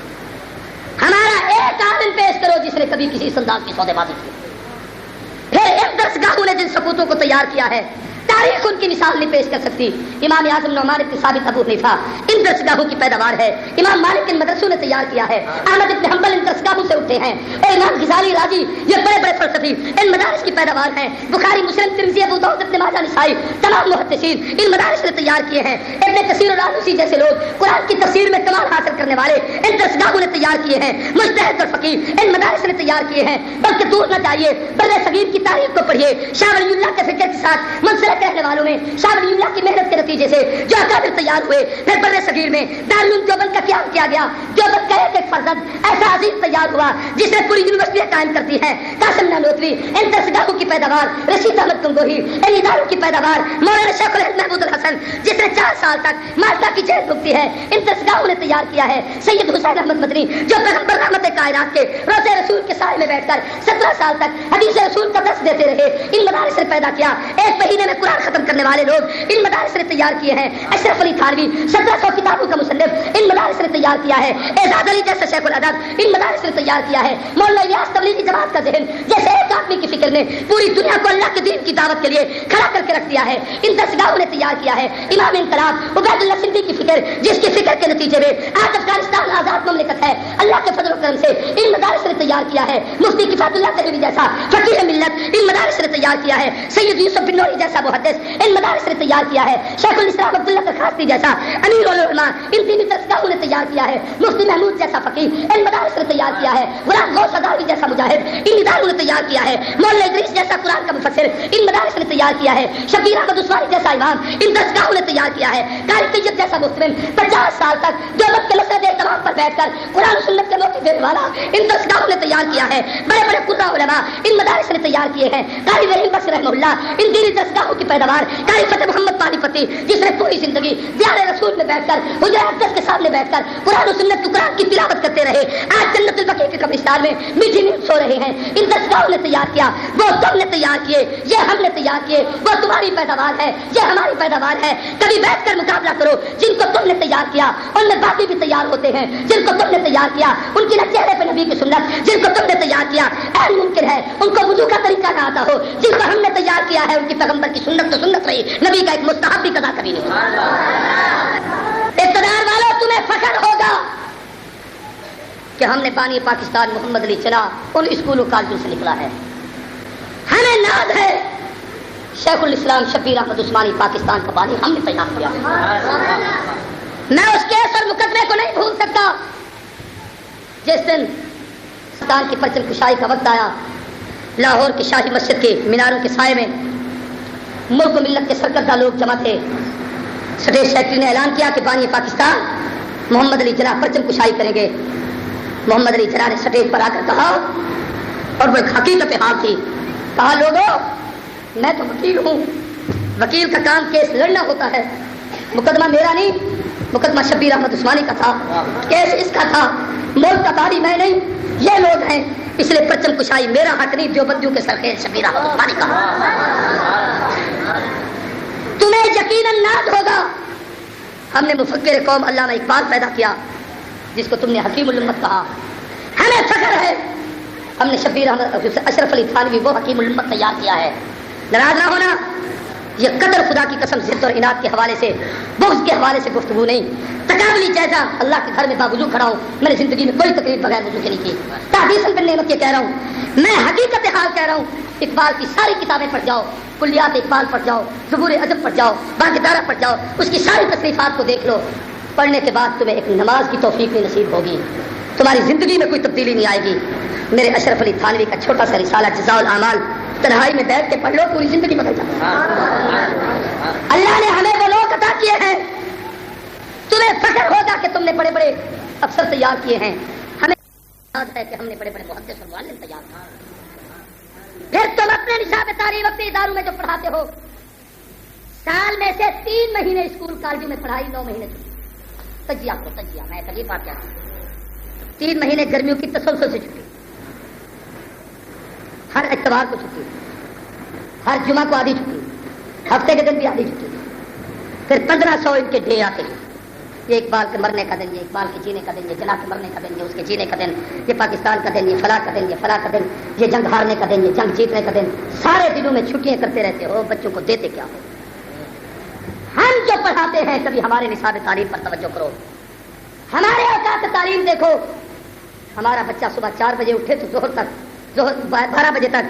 ہمارا ایک عالم پیش کرو جس نے کبھی کسی اس انداز کی سودے بازی کی۔ پھر ان درسگاہوں نے جن سپوتوں کو تیار کیا ہے تاریخ ان کی مثال نہیں پیش کر سکتی۔ امام اعظم نعمان بن ثابت ابو حنیفہ ان درسگاہوں کی پیداوار ہے، امام مالک ان مدرسوں نے تیار کیا ہے، احمد بن حنبل ان درسگاہوں سے اٹھے ہیں، اور امام غزالی راضی یہ بڑے بڑے فلسفی ان مدارس کی پیداوار ہیں۔ بخاری مسلم ترمذی ابو داؤد ابن ماجہ نسائی تمام محدثین ان مدارس نے تیار کیے ہیں۔ ابن کثیر اور آلوسی جیسے لوگ قرآن کی تفسیر میں کمال حاصل کرنے والے ان درسگاہوں نے تیار کیے ہیں۔ مجتہد اور فقیہ ان مدارس نے تیار کیے ہیں۔ بلکہ دور نہ جائیے، بر صغیر کی تاریخ کو پڑھیے، شاہ ولی اللہ کے فکر کے ساتھ منسلک رہنے والوں میں شاہ ولی اللہ کی محنت کے نتیجے سے جو اکابر تیار ہوئے، پھر بر صغیر میں دارالعلوم دیوبند کا قیام کیا گیا، دیوبند کا ایک ایک فرزند ایسا عظیم تیار ہوا جس نے پوری یونیورسٹیاں قائم کرتی ہے۔ قاسم نانوتوی ان درسگاہوں کی پیداوار، رشید احمد گنگوہی ان اداروں کی پیداوار، مولانا شیخ الہند محمود الحسن جس نے 4 سال تک مالٹا کی جیل بھگتی ہے، ان درسگاہوں نے تیار کیا ہے۔ سید حسین احمد مدنی جو پیغمبر رحمت کائنات کے روضہ رسول کے سائے میں بیٹھ کر 17 سال تک حدیث رسول کا درس دیتے رہے، ان مدارس نے پیدا کیا۔ ایک مہینے میں قرآن ختم کرنے والے لوگ ان مدارس نے تیار کیے ہیں۔ اشرف علی تھانوی 1700 کتابوں کا مصنف ان مدارس نے تیار کیا ہے۔ اعزاز علی جیسے شیخ الادب ان مدارس نے تیار کیا ہے۔ مولانا الیاس تبلیغی جماعت کا ذہن جیسے ایک آدمی کی فکر نے پوری دنیا کو اللہ کے دین کی دعوت کے لیے کھڑا کر کے رکھ دیا ہے، ان درسگاہوں نے تیار کیا ہے۔ امام انقلاب عبید اللہ سندھی کی فکر جس کی فکر کے نتیجے میں آج افغانستان آزاد مملکت ہے، اللہ کے فضل و کرم سے ان مدارس نے تیار کیا ہے۔ مفتی کفایت اللہ دہلوی جیسا فقیہ ملت ان مدارس نے تیار کیا ہے۔ سید یوسف بن نوری جیسا محدث ان مدارس نے تیار کیا ہے۔ شیخ الاسلام عبداللہ درخواستی جیسا امیر العلماء ان دینی درسگاہوں نے تیار کیا ہے۔ مفتی محمود جیسا فقیہ ان مدارس نے تیار کیا ہے۔ غلام غوث اداوی جیسا مجاہد ان اداروں نے تیار کیا ہے۔ مولانا ادریس جیسا قرآن کا مفسر ان مدارس نے تیار کیا ہے۔ شبیر احمد عثمانی جیسا امام ان درسگاہوں نے تیار کیا ہے۔ قاری طیب جیسا محترم 50 سال تک دیوبند کے مسجد اہتمام پر بیٹھ کر قرآن و سنت کے موقع دینے والا ان درسگاہوں نے تیار کیا ہے۔ بڑے بڑے قرآن علماء ان مدارس نے تیار کیے ہیں۔ قاری رحیم بخش رحمہ اللہ ان دینی درسگاہوں کی پیداوار، قاری فتح محمد پانی پتی جس نے پوری زندگی دیار رسول میں بیٹھ کر حجرہ اقدس کے سامنے بیٹھ کر قرآن و سنت قرآن کی تلاوت کرتے رہے، آج جنت البقیع کے قبرستان میں میٹھی نیند سو رہے ہیں۔ ان درسگاہوں نے تیار کیا، وہ تم نے تیار کیے، یہ ہم نے تیار کیے، وہ تمہاری پیداوار ہے، یہ ہماری پیداوار ہے۔ کبھی بیٹھ کر مقابلہ کرو، جن کو تم نے تیار کیا ان میں باقی بھی تیار ہوتے ہیں، جن کو تم نے تیار کیا ان کی نہ چہرے پہ نبی کی سنت، جن کو تم نے تیار کیا عین ممکن ہے ان کو وضو کا طریقہ نہ آتا ہو، جن کو ہم نے تیار کیا ہے ان کی پیغمبر کی سنت تو سنت رہی، نبی کا ایک مستحب بھی قضا کبھی نہیں۔ اقتدار والوں تمہیں فخر ہوگا کہ ہم نے بانی پاکستان محمد علی جناح ان اسکولوں کالجوں سے نکلا ہے، ہمیں ناز ہے شیخ الاسلام شبیر احمد عثمانی پاکستان کا بانی ہم نے تیار کیا۔ میں اس کیس اور مقدمے کو نہیں بھول سکتا جس دن پاکستان کی پرچم کشائی کا وقت آیا، لاہور کی شاہی مسجد کے میناروں کے سائے میں ملک و ملت کے سرکردہ لوگ جمع تھے۔ اسٹیٹ سیکرٹری نے اعلان کیا کہ بانی پاکستان محمد علی جناح پرچم کشائی کریں گے۔ محمد علی جناح نے اسٹیج پر آ کر کہا، اور وہ ایک حقیقت حال تھی، کہا لوگوں میں تو وکیل ہوں، وکیل کا کام کیس لڑنا ہوتا ہے، مقدمہ میرا نہیں، مقدمہ شبیر احمد عثمانی کا تھا، کیس اس کا تھا، ملک کا باری میں نہیں، یہ لوگ ہیں، اس لیے پرچم کشائی میرا حق نہیں، دیوبندیوں کے سرخیز شبیر احمد عثمانی کا۔ تمہیں یقیناً ناز ہوگا ہم نے مفکر قوم علامہ اقبال پیدا کیا جس کو تم نے حکیم الامت کہا، ہمیں فخر ہے ہم نے شبیر احمد اشرف علی تھانوی وہ حکیم الامت تیار کیا ہے۔ ناراض نہ ہونا، یہ قدر خدا کی قسم ضد اور اناد کے حوالے سے، بغض کے حوالے سے گفتگو نہیں، تکابلی جیسا اللہ کے گھر میں باوضو کھڑا ہوں، میں نے زندگی میں کوئی تقریر بغیر وضو کے نہیں کی، تحدیثاً بن نعمت یہ کہہ رہا ہوں، میں حقیقت حال کہہ رہا ہوں۔ اقبال کی ساری کتابیں پڑھ جاؤ، کلیات اقبال پڑھ جاؤ، زبور ادب پڑھ جاؤ، باقدارہ پڑھ جاؤ، اس کی ساری تصنیفات کو دیکھ لو، پڑھنے کے بعد تمہیں ایک نماز کی توفیق نہیں نصیب ہوگی، تمہاری زندگی میں کوئی تبدیلی نہیں آئے گی۔ میرے اشرف علی تھانوی کا چھوٹا سا رسالہ جزاء الاعمال تنہائی میں بیٹھ کے پڑھ لو، پوری زندگی بدل جاتی ہے۔ اللہ نے ہمیں وہ لوگ عطا کیے ہیں، تمہیں فخر ہوگا کہ تم نے بڑے بڑے افسر تیار کیے ہیں، ہمیں یاد ہے کہ ہم نے بڑے بڑے محدث اور معلم تیار کیے۔ پھر تم اپنے نصاب تعلیم اپنے اداروں میں جو پڑھاتے ہو، سال میں سے 3 مہینے اسکول کالجوں میں پڑھائی، 9 مہینے تجزیہ کو تجزیہ، میں کبھی بات کہتا ہوں، 3 مہینے گرمیوں کی تسلسل سے چھٹی، ہر اتوار کو چھٹی، ہر جمعہ کو آدھی چھٹی، ہفتے کے دن بھی آدھی چھٹی، پھر 1500 ان کے ڈے آتے ہیں، یہ اقبال کے مرنے کا دن، یہ اقبال کے جینے کا دن، یہ جناح کے مرنے کا دن، یہ اس کے جینے کا دن، یہ پاکستان کا دن، یہ فلاں کا دن، یہ فلاں کا دن، یہ جنگ ہارنے کا دن، یہ جنگ جیتنے کا دن، سارے دنوں میں چھٹیاں کرتے رہتے ہو، بچوں کو دیتے کیا ہو؟ ہم جو پڑھاتے ہیں کبھی ہمارے نصاب تعلیم پر توجہ کرو، ہمارے اوقات تعلیم دیکھو، ہمارا بچہ صبح 4 بجے اٹھے تو ظہر 12 بجے تک،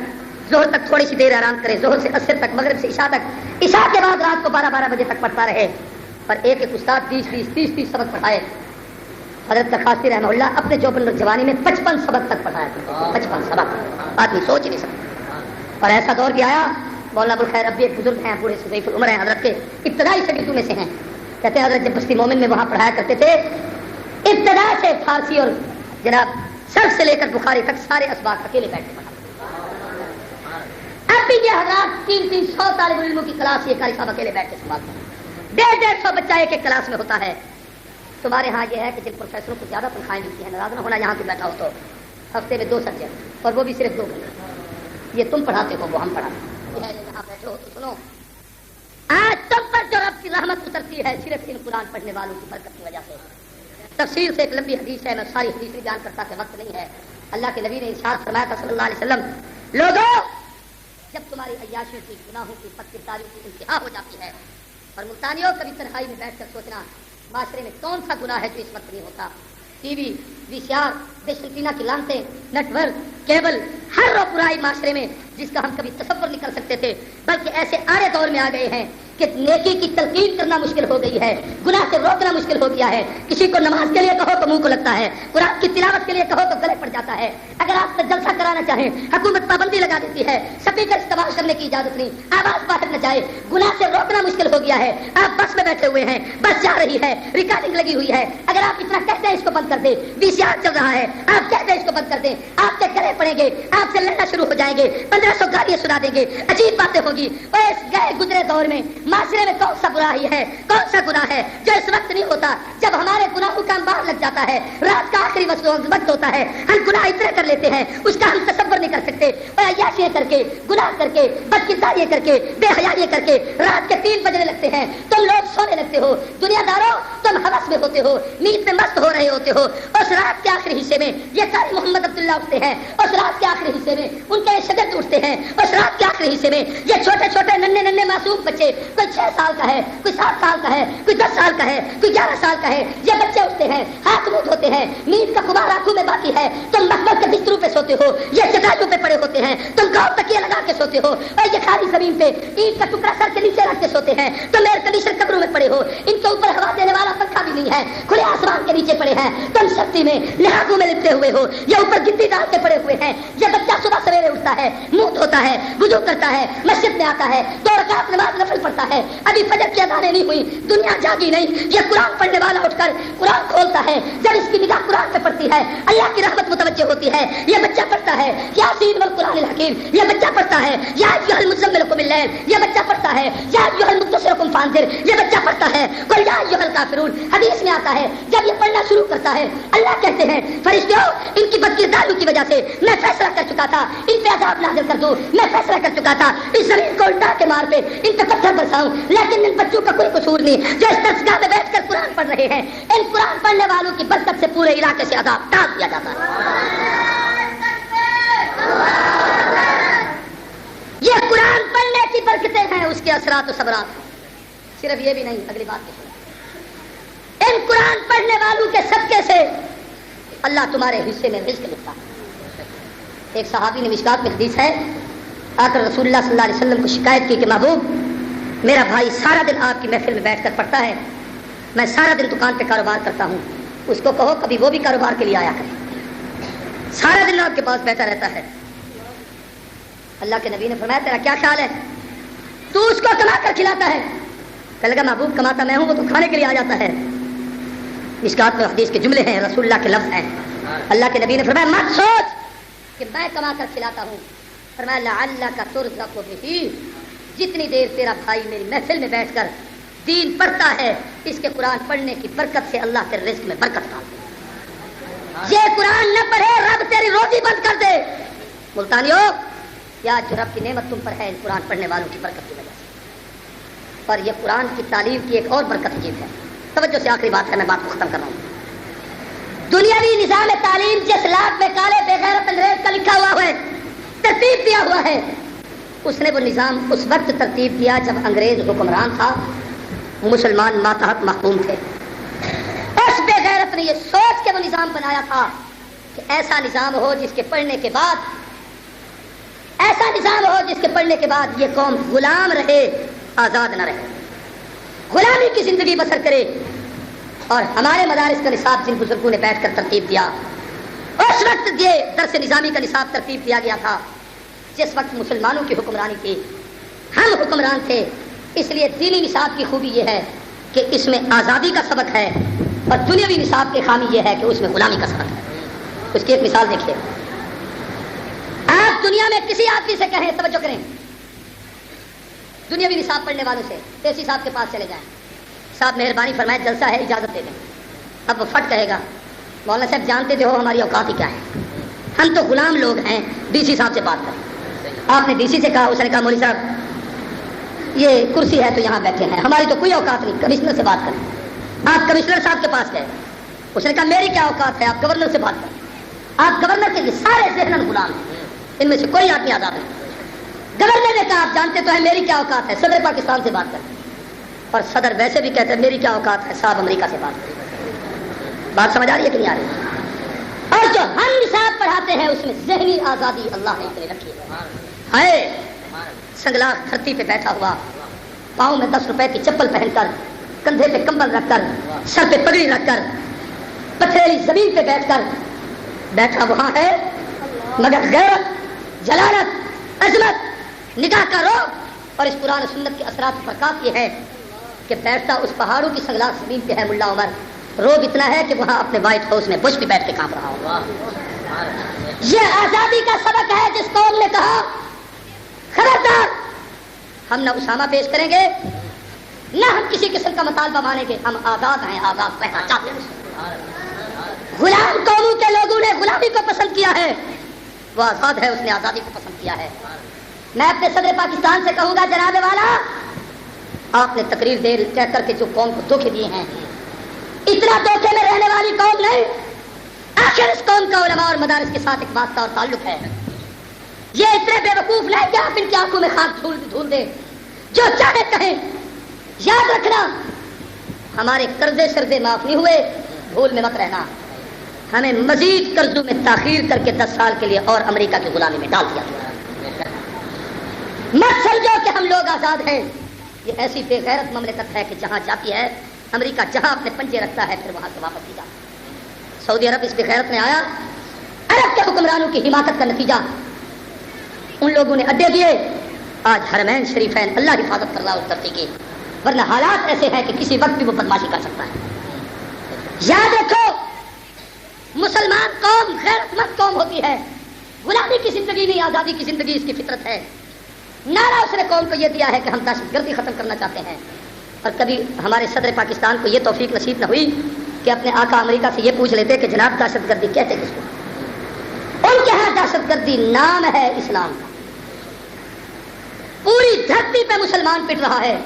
ظہر تک تھوڑی سی دیر آرام کرے، ظہر سے عصر تک، مغرب سے عشاء تک، عشاء کے بعد رات کو 12 بجے تک پڑھتا رہے، اور ایک استاد 30 سبق پڑھائے۔ حضرت تخاصی رحمہ اللہ اپنے جوانی میں 55 سبق تک پڑھایا کرتے، 55 سبق، آدمی سوچ ہی نہیں سکتا۔ اور ایسا دور بھی آیا، مولانا ابوالخیر اب بھی ایک بزرگ ہیں، بوڑھے ضعیف العمر ہیں، حضرت کے ابتدائی شاگردوں میں سے ہیں، کہتے ہیں حضرت جب بستی مومن میں وہاں پڑھایا کرتے تھے، ابتدا سے فارسی اور جناب سرف سے لے کر بخاری تک سارے اسباق اکیلے بیٹھ کے پڑھاتے۔ اب بھی یہ حضرات 300 طالب علموں کی کلاس یہ قاری صاحب اکیلے بیٹھ کے سنبھالتے ہیں، 150 بچہ ایک ایک کلاس میں ہوتا ہے۔ تمہارے ہاں یہ ہے کہ جن پروفیسروں کو زیادہ تنخواہیں ملتی ہیں، ناراض نہ ہونا، یہاں پہ بیٹھا ہو تو ہفتے میں 2 سبجیکٹ، اور وہ بھی صرف 2 گھنٹے، یہ تم پڑھاتے ہو، وہ ہم پڑھاتے ہیں۔ یہاں بیٹھے ہو تو سنو، آج تم پر جو رب کی رحمت اترتی ہے صرف ان قرآن پڑھنے والوں کی برکت کی وجہ سے۔ تفسیر سے ایک لمبی حدیث ہے، میں ساری حدیث بیان کرتا کہ وقت نہیں ہے۔ اللہ کے نبی نے ارشاد فرمایا تھا صلی اللہ علیہ وسلم، لوگوں جب تمہاری عیاشیوں کی، گناہوں کی، بدکرداریوں کی انتہا ہو جاتی ہے، اور ملتانیوں کبھی تنہائی میں بیٹھ کر سوچنا معاشرے میں کون سا گناہ ہے جو اس وقت نہیں ہوتا، ٹی وی، وی سی آر، ڈش اینٹینا کی لانتیں، نیٹ ورک، کیبل، ہر وہ برائی معاشرے میں جس کا ہم کبھی تصور نہیں کر سکتے تھے، بلکہ ایسے آڑے دور میں آ گئے ہیں کہ نیکی کی تلقین کرنا مشکل ہو گئی ہے، گناہ سے روکنا مشکل ہو گیا ہے۔ کسی کو نماز کے لیے کہو تو منہ کو لگتا ہے، قرآن کی تلاوت کے لیے کہو تو گلے پڑ جاتا ہے، اگر آپ سے جلسہ کرانا چاہیں حکومت پابندی لگا دیتی ہے، سپیکر استعمال کرنے کی اجازت نہیں، آواز باہر نہ جائے، گناہ سے روکنا مشکل ہو گیا ہے۔ آپ بس میں بیٹھے ہوئے ہیں، بس جا رہی ہے، ریکارڈنگ لگی ہوئی ہے، اگر آپ اتنا کہتے ہیں اس کو بند کر دیں، وی سی آر چل رہا ہے، آپ کہتے ہیں اس کو بند کر دیں، آپ کے گلے پڑیں گے، آپ سے لڑنا شروع ہو جائیں گے، 1500 گالیاں سنا دیں گے، عجیب باتیں ہوگی۔ اور اس گئے گزرے دور میں معاشرے میں کون سا برائی ہے، کون سا گناہ ہے جو اس وقت نہیں ہوتا جب ہمارے گناہوں کا انبار لگ جاتا ہے، رات کا آخری وقت ہوتا ہے، ہم گناہ اتنے کر لیتے ہیں اس کا ہم تصور نہیں کر سکتے، اور عیاشیاں کر کے، گناہ کر کے، بدکرداریاں کر کے، بے حیائی کر کے رات کے 3 بجنے لگتے ہیں، تم لوگ سونے لگتے ہو، دنیا داروں تم ہوس میں ہوتے ہو، نیند میں مست ہو رہے ہوتے ہو، اس رات کے آخری حصے میں یہ قاری محمد عبداللہ اٹھتے ہیں، اس رات کے آخری حصے میں ان کے شاگرد اٹھتے ہیں، اس رات کے آخری حصے میں یہ چھوٹے چھوٹے ننھے معصوم بچے، کوئی 6 سال کا ہے، کوئی 7 سال کا ہے، کوئی 10 سال کا ہے، کوئی 11 سال کا ہے، یہ بچے اٹھتے ہیں، ہاتھ منہ دھوتے ہیں، نیند کا غبار آنکھوں میں باقی ہے، تم مخمل کے بستروں پہ سوتے ہو، یہ چٹائیوں پہ پڑے ہوتے ہیں، تم گاؤں تکیے لگا کے سوتے ہو، اور یہ خالی زمین پہ اینٹ کا ٹکڑا سر کے نیچے رکھ کے سوتے ہیں، تم ایئر کنڈیشن کمروں میں پڑے ہو، ان کے اوپر ہوا دینے والا پنکھا بھی نہیں ہے، کھلے آسمان کے نیچے پڑے ہیں، تم سردی میں لحاظوں میں لپٹے ہوئے ہو، یہ اوپر گدی ڈال کے پڑے ہوئے ہیں، یہ بچہ صبح سویرے اٹھتا ہے، منہ دھوتا ہے، وضو کرتا ہے، مسجد میں آتا ہے، 2 رکعت نماز نفل پڑھتا ہے، ابھی فجر کی اذانیں نہیں ہوئی، دنیا جاگی نہیں، یہ قرآن پڑھنے والا اٹھ کر قرآن کھولتا ہے، جب اس کی نگاہ قرآن پہ پڑتی ہے، اللہ کی رحمت متوجہ ہوتی ہے، یہ بچہ پڑھتا ہے یاسین والقرآن الحکیم، یہ بچہ پڑھتا ہے یا ایھا المزمل قم اللیل، یہ بچہ پڑھتا ہے یا ایھا المدثر قم فانذر، یہ بچہ پڑھتا ہے قل یا ایھا الکافرون۔ حدیث میں آتا ہے جب یہ پڑھنا شروع کرتا ہے اللہ کہتے ہیں فرشتوں ان کی بدکرداروں کی وجہ سے میں فیصلہ کر چکا تھا ان پہ عذاب نازل کر دوں، میں فیصلہ کر چکا تھا اس زمین کو الٹا کے مار پہ ان پہ پتھر برساؤں، لیکن ان بچوں کا کوئی قصور نہیں جو اس درسگاہ میں بیٹھ کر قرآن پڑھ رہے ہیں، ان قرآن پڑھنے والوں کی برکت سے پورے علاقے سے عذاب ٹال دیا جاتا ہے۔ یہ قرآن پڑھنے کی برکتیں ہیں، اس کے اثرات و ثمرات ہیں۔ صرف یہ بھی نہیں، اگلی بات بھی سنیں، ان قرآن پڑھنے والوں کے صدقے سے اللہ تمہارے حصے میں رزق لکھتا ہے۔ ایک صحابی نے مشکات میں حدیث ہے، آ کر رسول اللہ صلی اللہ علیہ وسلم کو شکایت کی کہ محبوب میرا بھائی سارا دن آپ کی محفل میں بیٹھ کر پڑھتا ہے، میں سارا دن دکان پہ کاروبار کرتا ہوں، اس کو کہو کبھی وہ بھی کاروبار کے لیے آیا کرے، سارا دن آپ کے پاس بیٹھا رہتا ہے۔ اللہ کے نبی نے فرمایا تیرا کیا خیال ہے، تو اس کو کما کر کھلاتا ہے؟ کہنے لگا محبوب کماتا میں ہوں، وہ تو کھانے کے لیے آ جاتا ہے۔ مشکات میں حدیث کے جملے ہیں، رسول اللہ کے لفظ ہیں۔ اللہ کے نبی نے فرمایا مت سوچ کہ میں کما کر کھلاتا ہوں، فرمایا لعلک ترزق بہ، جتنی دیر تیرا بھائی میری محفل میں بیٹھ کر دین پڑھتا ہے اس کے قرآن پڑھنے کی برکت سے اللہ کے رزق میں برکت ڈال دے۔ یہ قرآن نہ پڑھے رب تیری روزی بند کر دے۔ ملتانیوں یا جو رب کی نعمت تم پر ہے ان قرآن پڑھنے والوں کی برکت کی وجہ سے، اور یہ قرآن کی تعلیم کی ایک اور برکت عجیب ہے۔ توجہ سے آخری بات ہے، میں بات کو ختم کر رہا ہوں۔ دنیاوی نظام تعلیم جس لاکھ میں کالے بے غیرت انگریز کا لکھا ہوا ہے، ترتیب دیا ہوا ہے، اس نے وہ نظام اس وقت ترتیب دیا جب انگریز حکمران تھا، مسلمان ماتحت محکوم تھے۔ اس بے غیرت نے یہ سوچ کے وہ نظام بنایا تھا کہ ایسا نظام ہو جس کے پڑھنے کے بعد، ایسا نظام ہو جس کے پڑھنے کے بعد یہ قوم غلام رہے، آزاد نہ رہے، غلامی کی زندگی بسر کرے۔ اور ہمارے مدارس کا نصاب جن بزرگوں نے بیٹھ کر ترتیب دیا، اس وقت یہ درس نظامی کا نصاب ترتیب دیا گیا تھا جس وقت مسلمانوں کی حکمرانی تھی، ہم حکمران تھے۔ اس لیے دینی نصاب کی خوبی یہ ہے کہ اس میں آزادی کا سبق ہے، اور دنیاوی نصاب کی خامی یہ ہے کہ اس میں غلامی کا سبق ہے۔ اس کی ایک مثال دیکھیے، آپ دنیا میں کسی آدمی سے کہیں، توجہ کریں، دنیاوی نصاب پڑھنے والوں سے اے صاحب کے پاس چلے جائیں، صاحب مہربانی فرمائے جلسہ ہے اجازت دے دیں۔ اب وہ فٹ کہے گا مولانا صاحب جانتے تھے ہو ہماری اوقات ہی کیا ہے، ہم تو غلام لوگ ہیں، ڈی سی صاحب سے بات کریں۔ آپ نے ڈی سی سے کہا، اس نے کہا مولوی صاحب یہ کرسی ہے تو یہاں بیٹھے ہیں، ہماری تو کوئی اوقات نہیں، کمشنر سے بات کریں۔ آپ کمشنر صاحب کے پاس گئے، اس نے کہا میری کیا اوقات ہے، آپ گورنر سے بات کریں۔ آپ گورنر کے سارے ذہنن غلام ہیں، ان میں سے کوئی آدمی آزاد نہیں۔ گورنر نے کہا آپ جانتے تو ہیں میری کیا اوقات ہے، صدر پاکستان سے بات کریں۔ اور صدر ویسے بھی کہتے ہیں میری کیا اوقات ہے، صاحب امریکہ سے بات کریں۔ بات سمجھ آ رہی ہے کہ نہیں آ رہی؟ اور جو ہم نصاب پڑھاتے ہیں اس میں ذہنی آزادی اللہ نے اتنی رکھی ہے۔ سنگلاخ دھرتی پہ بیٹھا ہوا، پاؤں میں 10 روپے کی چپل پہن کر، کندھے پہ کمبل رکھ کر، سر پہ پگڑی رکھ کر، پتھریلی زمین پہ بیٹھ کر بیٹھا وہاں ہے، مگر غیرت، جلالت، عظمت، نگاہ کا روب اور اس قرآن و سنت کے اثرات پر کافی یہ ہے کہ بیٹھتا اس پہاڑوں کی سنگلاخ زمین پہ ہے ملا عمر، روب اتنا ہے کہ وہاں اپنے وائٹ ہاؤس میں بش بھی بیٹھ کے کام رہا ہوگا۔ یہ آزادی کا سبق ہے جس قوم نے کہا خبردار، ہم نہ اسامہ پیش کریں گے، نہ ہم کسی قسم کا مطالبہ مانیں گے، ہم آزاد ہیں، آزاد رہنا چاہتے ہیں۔ غلام قوموں کے لوگوں نے غلامی کو پسند کیا ہے، وہ آزاد ہے، اس نے آزادی کو پسند کیا ہے۔ میں اپنے صدر پاکستان سے کہوں گا جناب والا، آپ نے تقریر دے کہہ کر کے جو قوم کو دھوکے دیے ہیں، اتنا دھوکے میں رہنے والی قوم نہیں۔ آخر اس قوم کا علماء اور مدارس کے ساتھ ایک واسطہ اور تعلق ہے۔ یہ اتنے بے وقوف نہیں کہ آپ ان کی آنکھوں میں خاک دھول دیں، جو چاہے کہیں۔ یاد رکھنا ہمارے قرضے شرضے معاف نہیں ہوئے، بھول میں مت رہنا، ہمیں مزید قرضوں میں تاخیر کر کے 10 سال کے لیے اور امریکہ کی غلامی میں ڈال دیا گیا۔ مت سمجھو کہ ہم لوگ آزاد ہیں، یہ ایسی بے غیرت مملکت ہے کہ جہاں جاتی ہے امریکہ، جہاں اپنے پنجے رکھتا ہے پھر وہاں سے واپس بھی جاتا ہے۔ سعودی عرب اس بے غیرت میں آیا، عرب کے حکمرانوں کی حماقت کا نتیجہ، ان لوگوں نے اڈے دیے، آج حرمین شریفین اللہ حفاظت کر رہا اس دھرتی کی، ورنہ حالات ایسے ہیں کہ کسی وقت بھی وہ بدماشی کر سکتا ہے۔ یاد رکھو مسلمان قوم غیرت مند قوم ہوتی ہے، غلامی کی زندگی نہیں آزادی کی زندگی اس کی فطرت ہے۔ نعرہ اس نے قوم کو یہ دیا ہے کہ ہم دہشت گردی ختم کرنا چاہتے ہیں، اور کبھی ہمارے صدر پاکستان کو یہ توفیق نصیب نہ ہوئی کہ اپنے آقا امریکہ سے یہ پوچھ لیتے کہ جناب دہشت گردی کہتے کس کو؟ ان کے ہاں دہشت گردی نام ہے اسلام کا۔ پوری دھرتی پہ مسلمان پٹ رہا ہے،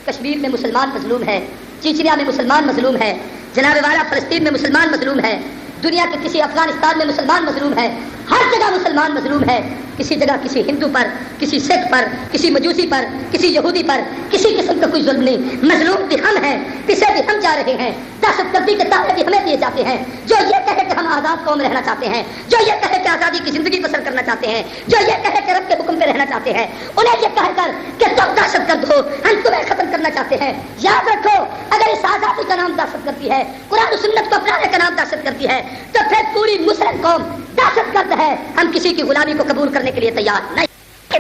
کشمیر میں مسلمان مظلوم ہے، چیچنیا میں مسلمان مظلوم ہے، جناب والا فلسطین میں مسلمان مظلوم ہے، دنیا کے کسی افغانستان میں مسلمان مظلوم ہے، ہر جگہ مسلمان مظلوم ہے۔ کسی جگہ کسی ہندو پر، کسی سکھ پر، کسی مجوسی پر، کسی یہودی پر کسی قسم کا کوئی ظلم نہیں۔ مظلوم بھی ہم ہیں، پیچھے بھی ہم جا رہے ہیں، دہشت گردی کے تحت بھی ہمیں دیے جاتے ہیں۔ جو یہ کہے کہ ہم آزاد قوم رہنا چاہتے ہیں، جو یہ کہے کہ آزادی کی زندگی بسر کرنا چاہتے ہیں، جو یہ کہے کہ رب کے حکم پہ رہنا چاہتے ہیں، انہیں یہ کہہ کر کہ تم دہشت گرد ہو، ہم تمہیں ختم کرنا چاہتے ہیں۔ یاد رکھو، اگر اس آزادی کا نام دہشت گردی ہے، قرآن و سنت کو اپنانے کا نام دہشت گردی ہے، تو پھر پوری مسلم قوم دہشت گرد ہے۔ ہم کسی کی غلامی کو قبول کرنے کے لیے تیار نہیں۔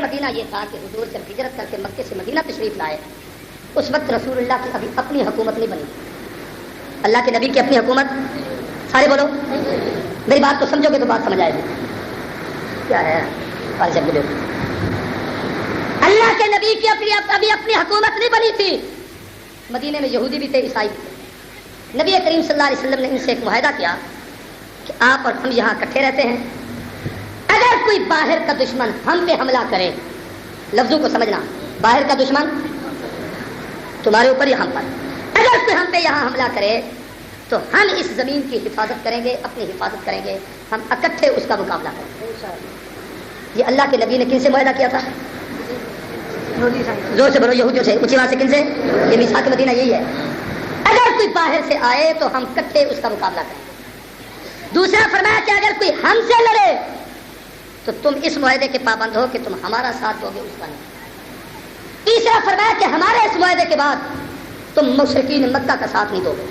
مدینہ یہ تھا کہ حضور جب ہجرت کر کے مکے سے مدینہ تشریف لائے، اس وقت رسول اللہ کی ابھی اپنی حکومت نہیں بنی، اللہ کے نبی کی اپنی حکومت۔ سارے بولو، میری بات تو سمجھو گے تو بات سمجھ آئے گی۔ کیا ہے اللہ کے نبی کی ابھی اپنی حکومت نہیں بنی تھی، مدینے میں یہودی بھی تھے، عیسائی بھی تھے۔ نبی کریم صلی اللہ علیہ وسلم نے ان سے ایک معاہدہ کیا کہ آپ اور ہم یہاں اکٹھے رہتے ہیں، اگر کوئی باہر کا دشمن ہم پہ حملہ کرے، لفظوں کو سمجھنا، باہر کا دشمن تمہارے اوپر یا ہم پر، اگر کوئی ہم پہ یہاں حملہ کرے تو ہم اس زمین کی حفاظت کریں گے، اپنی حفاظت کریں گے، ہم اکٹھے اس کا مقابلہ کریں گے۔ یہ اللہ کے نبی نے کن سے معاہدہ کیا تھا؟ زور سے بولو، یہودیوں سے، اونچی آواز سے۔ کن سے؟ یہ میثاق مدینہ یہی ہے، اگر کوئی باہر سے آئے تو ہم اکٹھے اس کا مقابلہ کریں گے۔ دوسرا فرمایا کہ اگر کوئی ہم سے لڑے تو تم اس معاہدے کے پابند ہو کہ تم ہمارا ساتھ دو گے، اس کا نہیں۔ تیسرا فرمایا کہ ہمارے اس معاہدے کے بعد تم مشرکین مکہ کا ساتھ نہیں دو گے۔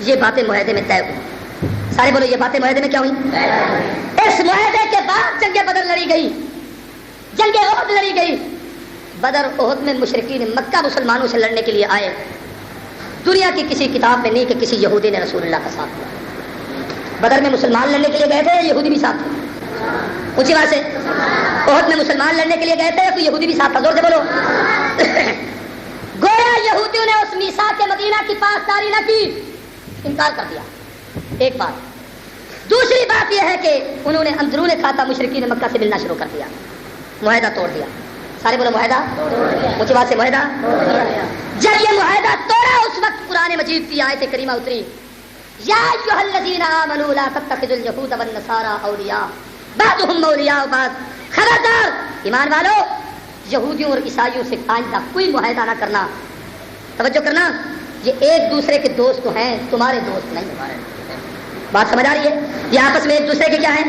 یہ باتیں معاہدے میں طے ہوئی۔ سارے بولو، یہ باتیں معاہدے میں کیا ہوئی؟ اس معاہدے کے بعد جنگ بدر لڑی گئی، جنگ احد لڑی گئی۔ بدر احد میں مشرکین مکہ مسلمانوں سے لڑنے کے لیے آئے، دنیا کی کسی کتاب میں نہیں کہ کسی یہودی نے رسول اللہ کا ساتھ دیا۔ بدر میں مسلمان لڑنے کے لیے گئے تھے، یہودی بھی ساتھ تھے، اونچی بات سے۔ احد میں مسلمان لڑنے کے لیے گئے تھے، کوئی یہودی بھی ساتھ تھا، زور سے بولو۔ گویا یہودیوں نے اس میثاق کے مدینہ کی پاسداری نہ کی، انکار کر دیا، ایک بات۔ دوسری بات یہ ہے کہ انہوں نے اندرون کھاتا مشرکین مکہ سے ملنا شروع کر دیا، معاہدہ توڑ دیا۔ سارے بولو، معاہدہ، اونچی بات سے، معاہدہ۔ جب یہ معاہدہ توڑا، اس وقت قرآن مجید کی آیت کریمہ اتری، یا ایھا الذین آمنوا لا تتخذوا اليہود والنصارى اولیاء بعضهم اولیاء بعض۔ خبردار ایمان والو، یہودیوں اور عیسائیوں سے آئندہ کوئی معاہدہ نہ کرنا۔ توجہ کرنا، یہ ایک دوسرے کے دوست ہیں، تمہارے دوست نہیں ہمارے۔ بات سمجھ آ رہی ہے؟ یہ آپس میں ایک دوسرے کے کیا ہیں؟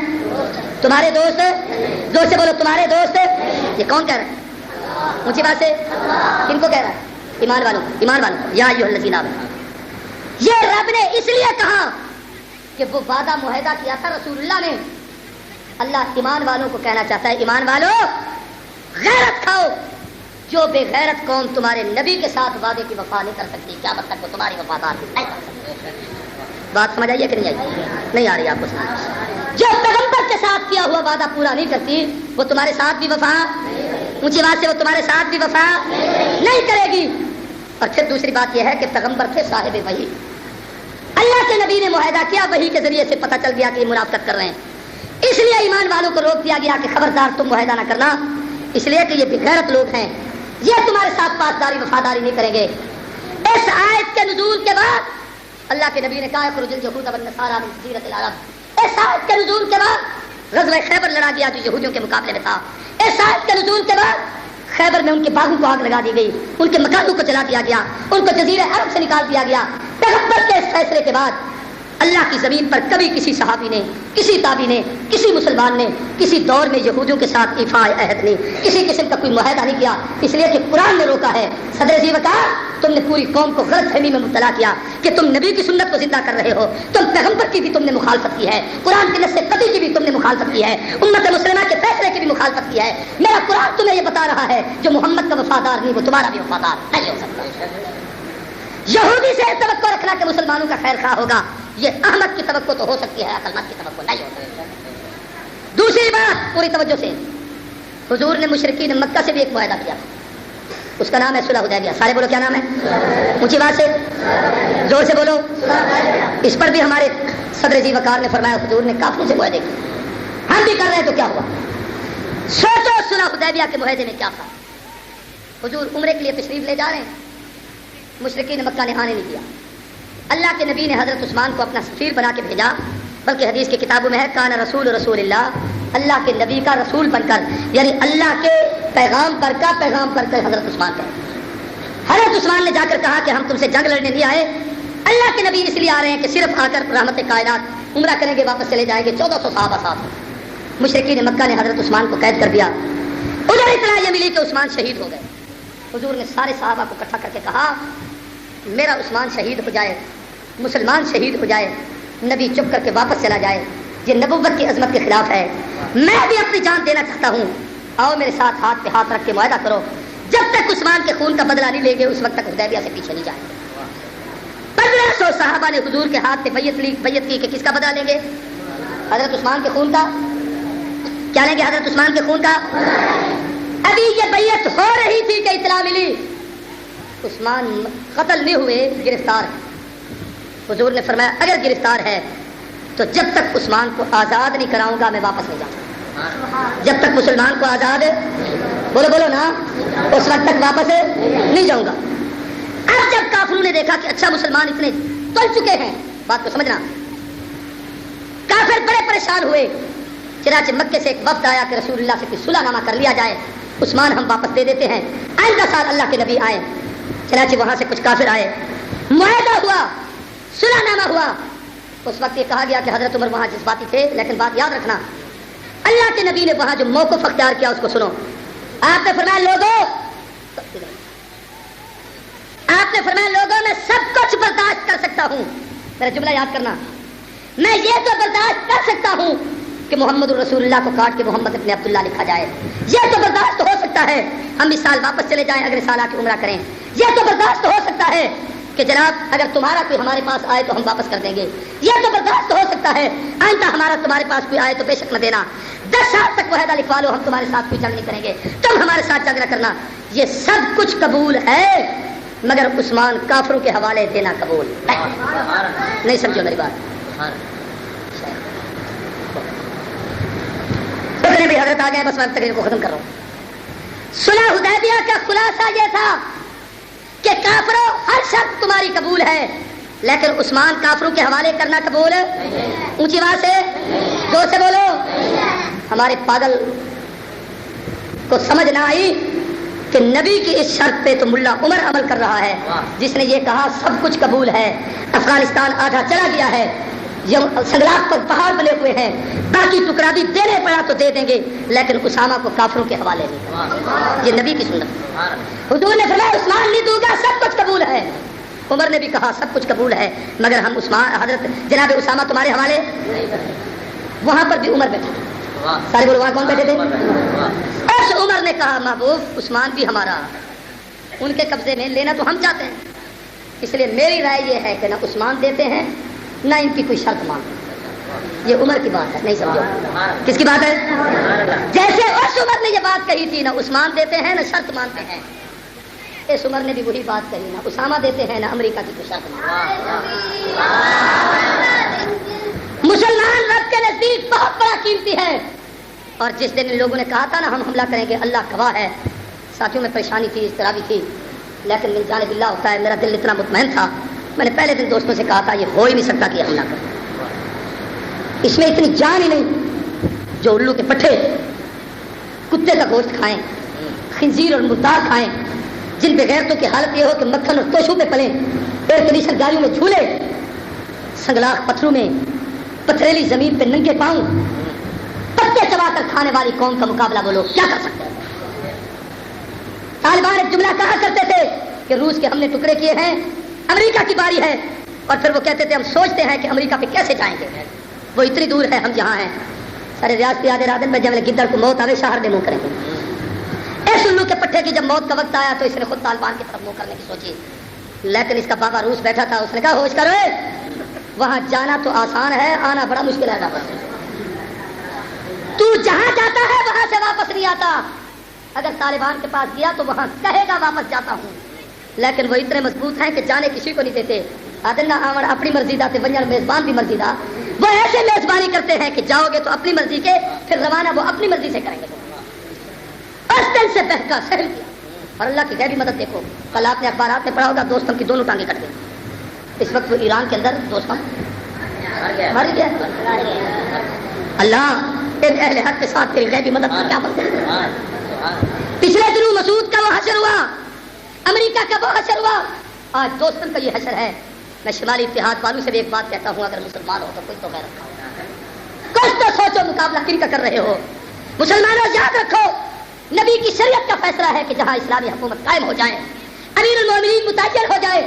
تمہارے دوست۔ زور سے بولو، تمہارے دوست۔ یہ کون کہہ رہا ہے؟ اونچی بات سے، کن کو کہہ رہا ہے؟ ایمان والوں، ایمان والوں، یا ایھا الذین آمنوا۔ یہ رب نے اس لیے کہا کہ وہ وعدہ معاہدہ کیا تھا رسول اللہ نے۔ اللہ ایمان والوں کو کہنا چاہتا ہے، ایمان والوں غیرت کھاؤ، جو بے غیرت قوم تمہارے نبی کے ساتھ وعدے کی وفا نہیں کر سکتی، قیامت تک وہ تمہاری وفادار نہیں کر سکتی۔ بات سمجھ آئی ہے کہ نہیں آئی؟ نہیں آ رہی آپ کو سمجھ؟ جو پیغمبر کے ساتھ کیا ہوا وعدہ پورا نہیں کرتی، وہ تمہارے ساتھ بھی وفا، اونچی بات سے، وہ تمہارے ساتھ بھی وفا نہیں کرے گی۔ اور پھر دوسری بات یہ ہے کہ پیغمبر تھے صاحب وحی، اللہ کے نبی نے معاہدہ کیا، وحی کے ذریعے سے پتہ چل گیا کہ یہ منافقت کر رہے ہیں، اس لیے ایمان والوں کو روک دیا گیا کہ خبردار تم معاہدہ نہ کرنا، اس لیے کہ یہ بغیرت لوگ ہیں، یہ تمہارے ساتھ پاسداری وفاداری نہیں کریں گے۔ اس آیت کے نزول کے بعد اللہ کے نبی نے کہا اخرج اليہود والنصارى من جزیرۃ العرب۔ اس آیت کے نزول کے بعد غزوہ خیبر لڑا گیا جو یہودیوں کے مقابلے میں تھا۔ اس آیت کے نزول کے بعد خیبر میں ان کے باغوں کو آگ لگا دی گئی، ان کے مکانوں کو جلا دیا گیا، ان کو جزیرہ عرب سے نکال دیا گیا۔ پیغمبر کے اس فیصلے کے بعد اللہ کی زمین پر کبھی کسی صحابی نے، کسی تابعی نے، کسی مسلمان نے کسی دور میں یہودیوں کے ساتھ ایفاء عہد نہیں، کسی قسم کا کوئی معاہدہ نہیں کیا، اس لیے کہ قرآن نے روکا ہے۔ صدر جی بتا، تم نے پوری قوم کو غلط فہمی میں مبتلا کیا کہ تم نبی کی سنت کو زندہ کر رہے ہو، تم پیغمبر کی بھی تم نے مخالفت کی ہے، قرآن کے نص قطعی کی بھی تم نے مخالفت کی ہے، امت مسلمہ کے فیصلے کی بھی مخالفت کی ہے۔ میرا قرآن تمہیں یہ بتا رہا ہے، جو محمد کا وفادار نہیں وہ تمہارا بھی وفادار نہیں ہو سکتا۔ یہودی سے توقع رکھنا کہ مسلمانوں کا خیر خواہ ہوگا، یہ احمد کی توقع تو ہو سکتی ہے, عقلمند کی توقع نہیں ہو سکتی. دوسری بات پوری توجہ سے, حضور نے مشرکین مکہ سے بھی ایک معاہدہ کیا, اس کا نام ہے صلح حدیبیہ. سارے بولو کیا نام ہے, اونچی بات سے زور سے بولو. اس پر بھی ہمارے صدر جی وقار نے فرمایا حضور نے کافروں سے معاہدے کیے, ہم بھی کر رہے ہیں تو کیا ہوا. سوچو صلح حدیبیہ کے معاہدے میں کیا تھا. حضور عمرے کے لیے تشریف لے جا رہے ہیں, مشرکین مکہ نے آنے نہیں دیا. اللہ کے نبی نے حضرت عثمان کو اپنا سفیر بنا کے بھیجا, بلکہ حدیث کی کتابوں میں ہے کان رسول اللہ, اللہ کے نبی کا رسول بن کر, یعنی اللہ کے پیغام پر کا پیغام کر کر حضرت عثمان کا. حضرت عثمان نے جا کر کہا کہ ہم تم سے جنگ لڑنے نہیں آئے, اللہ کے نبی اس لیے آ رہے ہیں کہ صرف آ کر رحمت کائنات عمرہ کریں گے, واپس چلے جائیں گے. 1400 صحابہ ساتھ. مشرکین مکہ نے حضرت عثمان کو قید کر دیا. ادھر اطلاع یہ ملی کہ عثمان شہید ہو گئے. حضور نے سارے صحابہ کو اکٹھا کر کے کہا میرا عثمان شہید ہو جائے, مسلمان شہید ہو جائے, نبی چپ کر کے واپس چلا جائے, یہ نبوت کی عظمت کے خلاف ہے. میں بھی اپنی جان دینا چاہتا ہوں, آؤ میرے ساتھ ہاتھ پہ ہاتھ رکھ کے معاہدہ کرو, جب تک عثمان کے خون کا بدلہ نہیں لیں گے اس وقت تک حدیبیہ سے پیچھے نہیں جائیں گے. 1500 صحابہ نے حضور کے ہاتھ پہ بیعت کی کہ کس کا بدلہ لیں گے, حضرت عثمان کے خون کا. کیا لیں گے, حضرت عثمان کے خون کا. ابھی یہ بیعت ہو رہی تھی کہ اطلاع ملی عثمان قتل نہیں ہوئے, گرفتار. حضور نے فرمایا اگر گرفتار ہے تو جب تک عثمان کو آزاد نہیں کراؤں گا میں واپس نہیں جاؤں. جب تک مسلمان کو آزاد, بولو بولو نا, اس وقت تک واپس نہیں جاؤں گا. اب جب کافروں نے دیکھا کہ اچھا مسلمان اتنے تل چکے ہیں, بات کو سمجھنا, کافر بڑے پریشان ہوئے. چنانچہ مکے سے ایک وفد آیا کہ رسول اللہ سے کوئی صلح نامہ کر لیا جائے, عثمان ہم واپس دے دیتے ہیں, آئندہ سال اللہ کے نبی آئے. چنانچہ وہاں سے کچھ کافر آئے, معاہدہ ہوا, صلح نامہ ہوا. اس وقت یہ کہا گیا کہ حضرت عمر وہاں جذباتی تھے, لیکن بات یاد رکھنا اللہ کے نبی نے وہاں جو موقف اختیار کیا اس کو سنو. آپ نے فرمایا لوگوں میں سب کچھ برداشت کر سکتا ہوں. میرا جملہ یاد کرنا, میں یہ تو برداشت کر سکتا ہوں کہ محمد الرسول اللہ کو کاٹ کے محمد ابن عبداللہ لکھا جائے, یہ تو برداشت ہو سکتا ہے. ہم اس سال واپس چلے جائیں, اگلے سال آ کے عمرہ کریں, یہ تو برداشت ہو سکتا ہے کہ جناب اگر تمہارا کوئی ہمارے پاس آئے تو ہم واپس کر دیں گے, یہ تو برداشت ہو سکتا ہے آئندہ ہمارا تمہارے پاس کوئی آئے تو بے شک نہ دینا, 10 سال تک معاہدہ لکھوا لو, ہم تمہارے ساتھ کوئی جنگ نہیں کریں گے, تم ہمارے ساتھ جنگ نہ کرنا. یہ سب کچھ قبول ہے, مگر عثمان کافروں کے حوالے دینا قبول نہیں. سمجھو میری بات. بھی حضرت آ گئے, بس میں تقریر کو ختم کر رہا ہوں. صلح حدیبیہ کا خلاصہ یہ تھا کہ کافروں ہر شرط تمہاری قبول ہے, لیکن عثمان کافروں کے حوالے کرنا قبول ہے. اونچی آواز سے زور سے بولو. ہمارے پاگل کو سمجھ نہ آئی کہ نبی کی اس شرط پہ تو ملا عمر عمل کر رہا ہے, جس نے یہ کہا سب کچھ قبول ہے, افغانستان آدھا چلا گیا ہے, سنگلاخ پر پہاڑ بنے ہوئے ہیں, باقی ٹکڑا بھی دینے پڑا تو دے دیں گے, لیکن اسامہ کو کافروں کے حوالے نہیں. یہ نبی کی سنت. حضور نے فرمایا عثمان نہیں دوں گا, سب کچھ قبول ہے. عمر نے بھی کہا سب کچھ قبول ہے, مگر ہم عثمان حضرت جناب اسامہ تمہارے حوالے. وہاں پر بھی عمر بیٹھا. سارے بولو وہاں کون بیٹھے تھے؟ اس عمر نے کہا محبوب عثمان بھی ہمارا, ان کے قبضے میں لینا تو ہم چاہتے ہیں, اس لیے میری رائے یہ ہے کہ نہ عثمان دیتے ہیں نہ ان کی کوئی شرط مانتے. یہ عمر کی بات ہے, نہیں سمجھو کس کی بات ہے. جیسے اس عمر نے یہ بات کہی تھی, نہ عثمان دیتے ہیں نہ شرط مانتے ہیں, اس عمر نے بھی وہی بات کہی, نہ اسامہ دیتے ہیں نہ امریکہ کی کوئی شرط مانتے. مسلمان رب کے نزدیک بہت بڑا قیمتی ہے, اور جس دن ان لوگوں نے کہا تھا نا ہم حملہ کریں گے, اللہ گواہ ہے ساتھیوں میں پریشانی تھی, اضطرابی تھی, لیکن من جانب اللہ ہوتا ہے, میرا دل اتنا مطمئن تھا, میں نے پہلے دن دوستوں سے کہا تھا یہ ہو ہی نہیں سکتا کہ حملہ کریں, اس میں اتنی جان ہی نہیں. جو الو کے پٹھے کتے کا گوشت کھائیں, خنزیر اور مردار کھائیں, جن بے غیرتوں کی حالت یہ ہو کہ مکھن اور توشو پہ پلیں, ایئر کنڈیشن گاڑیوں میں جھولے, سنگلاخ پتھروں میں پتھریلی زمین پہ ننگے پاؤں, پتے چبا کر کھانے والی قوم کا مقابلہ بولو کیا کر سکتے ہیں. طالبان ایک جملہ کہا کرتے تھے کہ روس کے ہم نے ٹکڑے کیے ہیں, امریکہ کی باری ہے, اور پھر وہ کہتے تھے ہم سوچتے ہیں کہ امریکہ پہ کیسے جائیں گے, وہ اتنی دور ہے ہم جہاں ہیں. سارے ریاض یاد رادن میں جب گدڑ کو موت آئے شہر نے منہ کریں گے. اس الو کے پٹھے کی جب موت کا وقت آیا تو اس نے خود طالبان کی طرف منہ کرنے کی سوچی, لیکن اس کا بابا روس بیٹھا تھا, اس نے کہا ہوش کرو, وہاں جانا تو آسان ہے، آنا بڑا مشکل ہے واپس۔ تو جہاں جاتا ہے وہاں سے واپس نہیں آتا۔ اگر طالبان کے پاس گیا تو وہاں کہے گا واپس جاتا ہوں، لیکن وہ اتنے مضبوط ہیں کہ جانے کسی کو نہیں دیتے۔ آدنا آمن اپنی مرضی دا تے ونجر میزبان بھی مرضی دا، وہ ایسے میزبانی کرتے ہیں کہ جاؤ گے تو اپنی مرضی کے، پھر روانہ وہ اپنی مرضی سے کریں گے۔ اس دن سے بہکا سہل کیا، اور اللہ کی غیبی مدد دیکھو۔ کل آپ نے اخبارات میں پڑھا ہوگا دوستم کی دونوں ٹانگیں کٹ گئی۔ اس وقت وہ ایران کے اندر دوستم مر گیا۔ اللہ ان اہل حق کے ساتھ تیری غیبی مدد کا کیا بنتا ہے۔ پچھلے دنوں مسعود کا وہ حشر ہوا، امریکہ کا وہ حشر ہوا، آج دوستم کا یہ حشر ہے۔ میں شمالی اتحاد والوں سے بھی ایک بات کہتا ہوں، اگر مسلمان ہو تو کوئی تو غیرت کا، کچھ تو سوچو مقابلہ کن کا کر رہے ہو۔ مسلمانوں یاد رکھو، نبی کی شریعت کا فیصلہ ہے کہ جہاں اسلامی حکومت قائم ہو جائے، امیر المومنین متعین ہو جائے،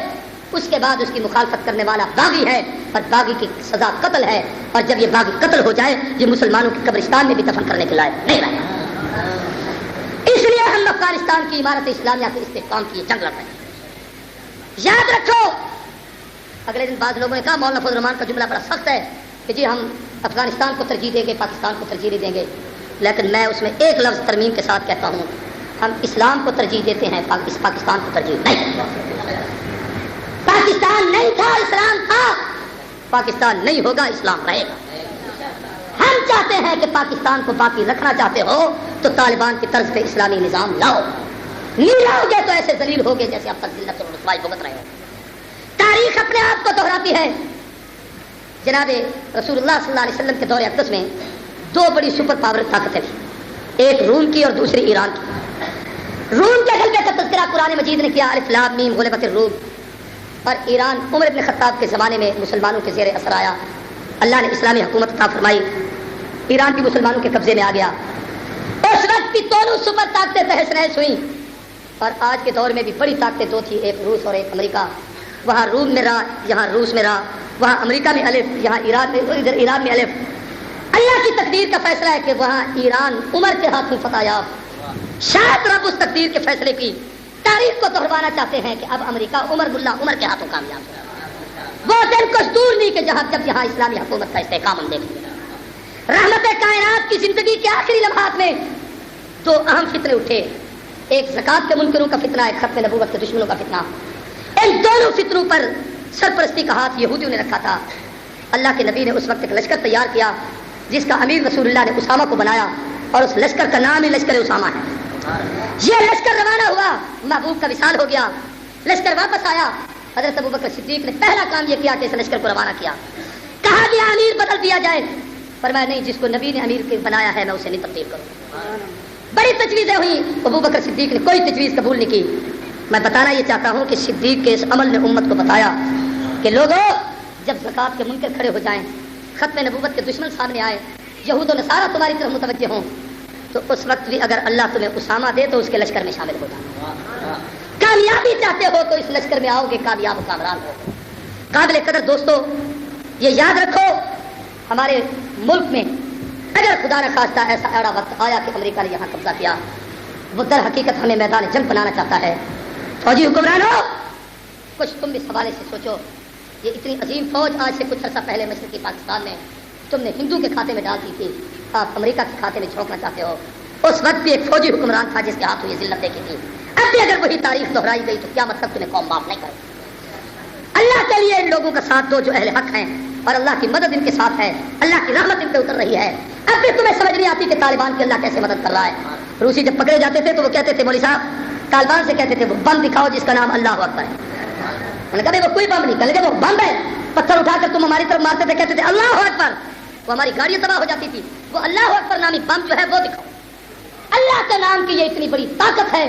اس کے بعد اس کی مخالفت کرنے والا باغی ہے، اور باغی کی سزا قتل ہے، اور جب یہ باغی قتل ہو جائے یہ مسلمانوں کے قبرستان میں بھی دفن کرنے کے لائق نہیں رہے۔ اس لیے ہم افغانستان کی عمارت اسلامیہ کے استحکام کی جنگ لڑ رہے ہیں۔ یاد رکھو، اگلے دن بعض لوگوں نے کہا مولانا فضل الرحمان کا جملہ بڑا سخت ہے کہ جی ہم افغانستان کو ترجیح دیں گے، پاکستان کو ترجیح نہیں دیں گے، لیکن میں اس میں ایک لفظ ترمیم کے ساتھ کہتا ہوں، ہم اسلام کو ترجیح دیتے ہیں، پاکستان کو ترجیح نہیں۔ پاکستان نہیں تھا، اسلام تھا، پاکستان نہیں ہوگا، اسلام رہے گا۔ ہم چاہتے ہیں کہ پاکستان کو باقی رکھنا چاہتے ہو تو طالبان کی طرز پہ اسلامی نظام لاؤ، نہیں لاؤ گے تو ایسے ذلیل ہوگے جیسے اب تک ذلت اور رسوائی بھگت رہے ہو۔ تاریخ اپنے آپ کو دہراتی ہے۔ جناب رسول اللہ صلی اللہ علیہ وسلم کے دور اقدس میں دو بڑی سپر پاور طاقتیں تھیں، ایک روم کی اور دوسری ایران کی۔ روم کے غلبے کا تذکرہ قرآن مجید نے کیا، الف لام میم غلبت الروم، اور ایران عمر ابن خطاب کے زمانے میں مسلمانوں کے زیر اثر آیا، اللہ نے اسلامی حکومت عطا فرمائی، ایران بھی مسلمانوں کے قبضے میں آ گیا۔ اس وقت کی دونوں سپر طاقتیں تہس نہس ہوئیں، اور آج کے دور میں بھی بڑی طاقتیں دو تھی، ایک روس اور ایک امریکہ۔ وہاں روم میں رہا، یہاں روس میں رہا، وہاں امریکہ میں الف، یہاں ایران میں، ادھر ایران میں الف۔ اللہ کی تقدیر کا فیصلہ ہے کہ وہاں ایران عمر کے ہاتھوں فتح یاب۔ شاید رب اس تقدیر کے فیصلے کی تاریخ کو دہروانا چاہتے ہیں کہ اب امریکہ عمر کے ہاتھوں کامیاب ہو۔ وہ دن کچھ دور نہیں کہ جب یہاں اسلامی حکومت کا استحکام ہم دیکھیں گے۔ رحمت کائنات کی زندگی کے آخری لمحات میں دو اہم فتنے اٹھے، ایک زکات کے منکروں کا فتنہ، ایک ختم نبوت کے دشمنوں کا فتنہ۔ ان دونوں فتنوں پر سرپرستی کا ہاتھ یہودیوں نے رکھا تھا۔ اللہ کے نبی نے اس وقت ایک لشکر تیار کیا جس کا امیر رسول اللہ نے اسامہ کو بنایا، اور اس لشکر کا نام ہی لشکر اسامہ ہے۔ یہ لشکر روانہ ہوا، محبوب کا وصال ہو گیا، لشکر واپس آیا۔ حضرت ابوبکر صدیق نے پہلا کام یہ کیا کہ اس لشکر کو روانہ کیا۔ کہا گیا امیر بدل دیا جائے، فرمایا نہیں، جس کو نبی نے امیر بنایا ہے میں اسے نہیں تبدیل کروں۔ بڑی تجویزیں ہوئیں، ابوبکر صدیق نے کوئی تجویز قبول نہیں کی۔ میں بتانا یہ چاہتا ہوں کہ صدیق کے اس عمل نے امت کو بتایا کہ لوگوں، جب زکات کے منکر کھڑے ہو جائیں، ختم نبوت کے دشمن سامنے آئے، یہود و نصارہ تمہاری طرف متوجہ ہوں، تو اس وقت بھی اگر اللہ تمہیں اسامہ دے تو اس کے لشکر میں شامل ہو جاؤ۔ کامیابی چاہتے ہو تو اس لشکر میں آؤ گے، کامیاب و کامران ہو۔ قابل قدر دوستو، یہ یاد رکھو، ہمارے ملک میں اگر خدا نہ خواستہ ایسا ایڑا وقت آیا کہ امریکہ نے یہاں قبضہ کیا، وہ در حقیقت ہمیں میدان جنگ بنانا چاہتا ہے۔ فوجی حکمرانوں، کچھ تم بھی حوالے سے سوچو، یہ اتنی عظیم فوج آج سے کچھ عرصہ پہلے مشرقی پاکستان میں تم نے ہندو کے کھاتے میں ڈال دی تھی، آپ امریکہ کے کھاتے میں جھونکنا چاہتے ہو۔ اس وقت بھی ایک فوجی حکمران تھا جس کے ہاتھوں یہ ذلت دیکھی تھی۔ اب بھی اگر وہی تاریخ دہرائی گئی تو کیا مطلب تمہیں قوم معاف نہیں کرے۔ اللہ کے لیے ان لوگوں کا ساتھ دو جو اہل حق ہیں، اور اللہ کی مدد ان کے ساتھ ہے، اللہ کی رحمت ان پہ اتر رہی ہے۔ اب بھی تمہیں سمجھ نہیں آتی کہ طالبان کی اللہ کیسے مدد کر رہا ہے۔ روسی جب پکڑے جاتے تھے تو وہ کہتے تھے، مولوی صاحب طالبان سے کہتے تھے وہ بم دکھاؤ جس کا نام اللہ اکبر ہے۔ انہوں نے کہا وہ کوئی بم نہیں، کہ وہ بم ہے، پتھر اٹھا کر تم ہماری طرف مارتے تھے، کہتے تھے اللہ اکبر، وہ ہماری گاڑیاں تباہ ہو جاتی تھی، وہ اللہ اکبر نامی بم جو ہے وہ دکھاؤ۔ اللہ کے نام کی یہ اتنی بڑی طاقت ہے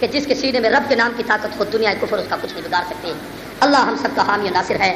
کہ جس کے سینے میں رب کے نام کی طاقت ہو، دنیا کفر اس کا کچھ نہیں بگاڑ سکتے۔ اللہ ہم سب کا حامی و ناصر ہے۔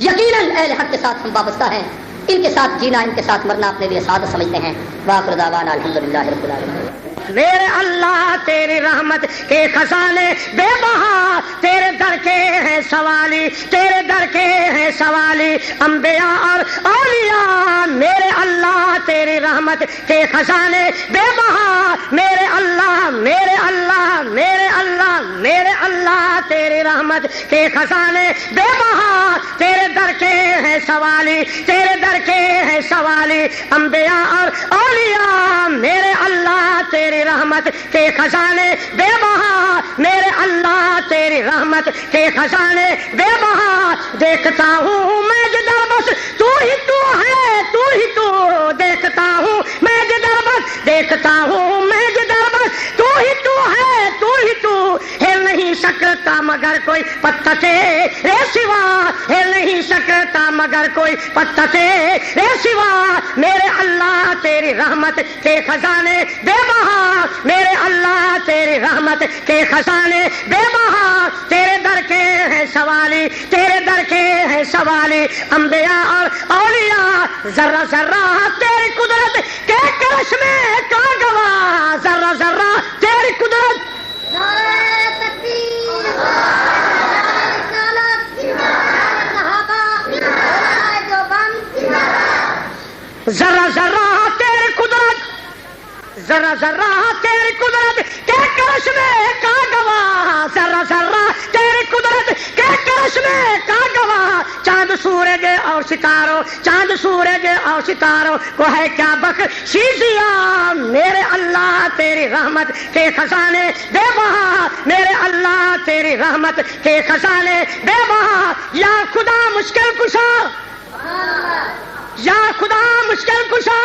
یقیناً اہل حق کے ساتھ ہم وابستہ ہیں، ان کے ساتھ جینا، ان کے ساتھ مرنا اپنے لیے سعادت سمجھتے ہیں۔ وآخر دعوانا الحمدللہ رب العالمین۔ میرے اللہ تیری رحمت کے خزانے بے بہا، تیرے در کے ہیں سوالی، تیرے در کے ہیں سوالی انبیاء اور اولیاء۔ میرے اللہ تیری رحمت کے خزانے بے بہا، میرے اللہ، میرے اللہ، میرے اللہ، میرے اللہ اللہ تیری رحمت کے خزانے بے بہا تیرے در کے ہیں سوالی تیرے در کے ہیں سوالی انبیاء اور اولیاء میرے اللہ تیری رحمت کے خزانے بے بہا میرے اللہ تیری رحمت کے خزانے بے بہا دیکھتا ہوں میں جدھر بس تو ہی تو ہے تو ہی تو دیکھتا ہوں میں جدھر بس دیکھتا ہوں میں جدھر بس تو ہی تو ہے تو ہی تو ہل نہیں سکتا مگر کوئی پتہ تیرے سوا ہل نہیں سکتا مگر کوئی پتہ تیرے سوا میرے اللہ تیری رحمت کے خزانے بے بہا میرے اللہ تیری رحمت کے خزانے بے بہا تیرے در کے ہیں سوالی تیرے در کے ہیں سوالی انبیاء اور اولیاء ذرہ ذرہ تیری قدرت کے کرشمے کا گواہ ذرہ ذرہ تیری قدرت ذرہ ذرہ تیری قدرت ذرہ ذرہ تیری قدرت کے کرشمے کا گواہ ذرہ ذرہ تیری قدرت کے کرشمے کا گواہ چاند سورج اور ستاروں چاند سورج اور ستاروں کو ہے کیا بخشیشیاں میرے اللہ تیری رحمت کے خزانے بے بہا میرے اللہ تیری رحمت کے خزانے بے بہا یا خدا مشکل کشا یا خدا مشکل کشا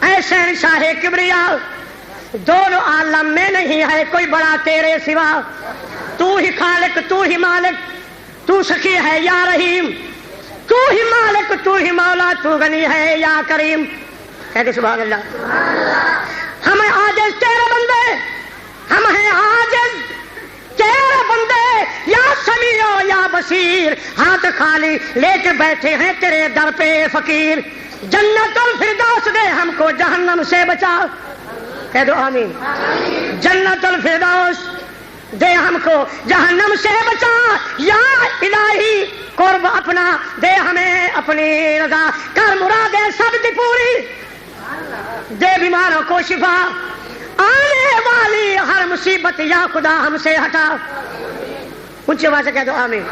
ایسے شاہ کبریا دونوں عالم میں نہیں ہے کوئی بڑا تیرے سوا تو ہی خالق تو ہی مالک تو سخی ہے یا رحیم تو ہی مالک تو ہی مولا تو غنی ہے یا کریم کہتے سبحان اللہ ہم عاجز تیرے بندے ہم ہیں عاجز تیرے بندے یا سمیع یا بصیر ہاتھ خالی لے کے بیٹھے ہیں تیرے در پہ فقیر جنت الفردوس دے ہم کو جہنم سے بچا کہہ دو آمین جنت الفردوس دے ہم کو جہنم سے بچا یا الہی قرب اپنا دے ہمیں اپنی رضا کر مرادیں سب کی پوری دے بیماروں کو شفا آنے والی ہر مصیبت یا خدا ہم سے ہٹا اونچی آواز سے کہہ دو آمین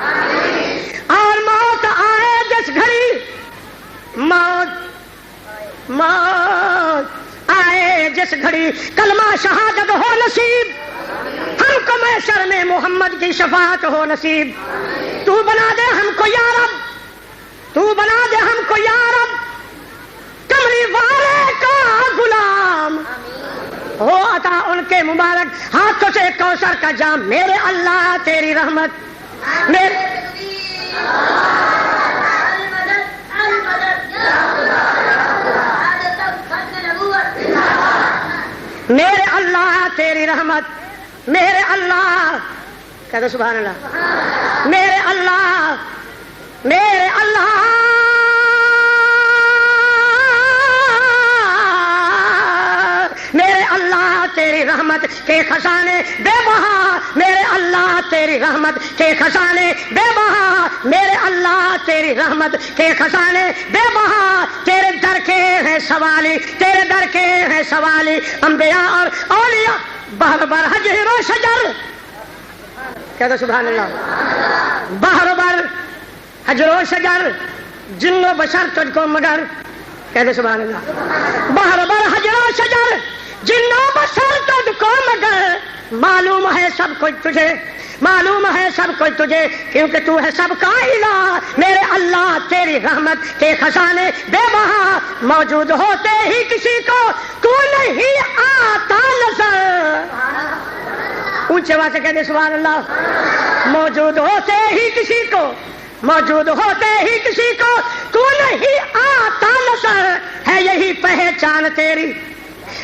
اور موت آئے جس گھڑی موت آئے جس گھڑی کلمہ شہادت ہو نصیب ہم کو محشر میں محمد کی شفاعت ہو نصیب تو بنا دے ہم کو یا رب تو بنا دے ہم کو یا رب کملی والے کا غلام ہو عطا ان کے مبارک ہاتھوں سے کوثر کا جام میرے اللہ تیری رحمت میرے اللہ تیری رحمت میرے اللہ کہہ دو سبحان اللہ میرے اللہ میرے اللہ میرے اللہ تیری رحمت کے خزانے بے بہا میرے اللہ تیری رحمت کے خزانے بے بہا میرے اللہ تیری رحمت کے خزانے بے بہا تیرے در کے ہیں سوالی تیرے در کے ہیں سوالی انبیاء اور اولیاء بہر بر حجر و شجر کہہ دو سبحان اللہ بہر بر حجر و شجر جن و بشر تجھ کو مگر کہہ دو سبحان اللہ بہر بر حجر و شجر جن و بشر تجھ کو مگر معلوم ہے سب کچھ تجھے معلوم ہے سب کچھ تجھے کیونکہ تو ہے سب کا الہ میرے اللہ تیری رحمت کے خزانے بے بہا موجود ہوتے ہی کسی کو تو نہیں آتا نظر اونچے آواز سے کہتے سبحان اللہ موجود ہوتے ہی کسی کو موجود ہوتے ہی کسی کو تو نہیں آتا نظر ہے یہی پہچان تیری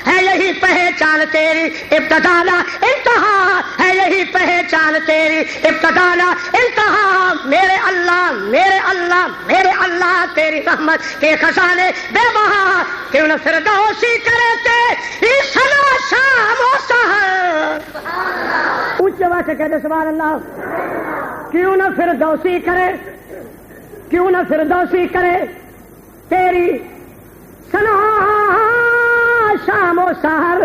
ہے یہی پہچان تیری ابتدا نہ انتہا ہے یہی پہچان تیری ابتدا نہ انتہا میرے اللہ میرے اللہ میرے اللہ تیری رحمت کے خزانے بے بہا کیوں نہ فردوسی کرے تیری ثنا شام و سحر اونچی آواز سے کہتے سبحان اللہ کیوں نہ فردوسی کرے کیوں نہ فردوسی کرے تیری ثنا شام و سحر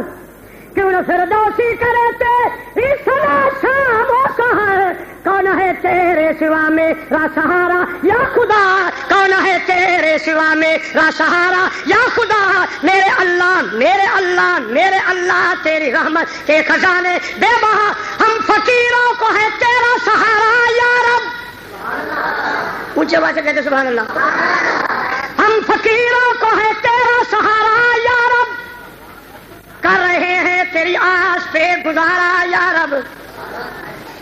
کیوں نہ فردوسی کرے تیری سنا شام و سحر کون ہے تیرے سوا میرا سہارا یا خدا کون ہے تیرے سوا میرا سہارا یا خدا میرے اللہ میرے اللہ میرے اللہ تیری رحمت کے خزانے بے بہا ہم فقیروں کو ہے تیرا سہارا یا رب اونچے آواز سے کہتے سبحان اللہ ہم فقیروں کو ہے تیرا سہارا یا رب کر رہے ہیں تیری آس پہ گزارا یا رب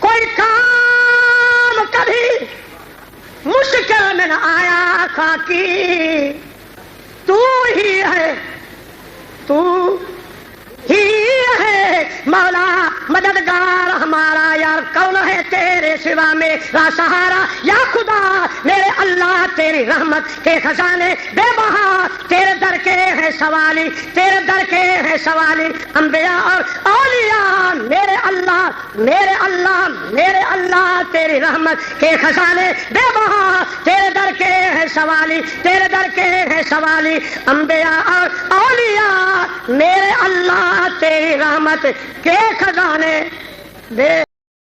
کوئی کام کبھی مشکل میں نہ آیا خاکی تو ہی ہے تو ہی ہے مولا مددگار ہمارا یار کون ہے تیرے سوا میرا سہارا یا خدا میرے اللہ تیری رحمت کے خزانے بے بہا تیرے در کے ہے سوالی تیرے در کے ہے سوالی انبیاء اور اولیاء میرے اللہ میرے اللہ میرے اللہ تیری رحمت کے خزانے بے بہا تیرے در کے ہے سوالی تیرے در کے ہے سوالی انبیاء اور اولیاء میرے اللہ تیری رحمت کے خزانے دے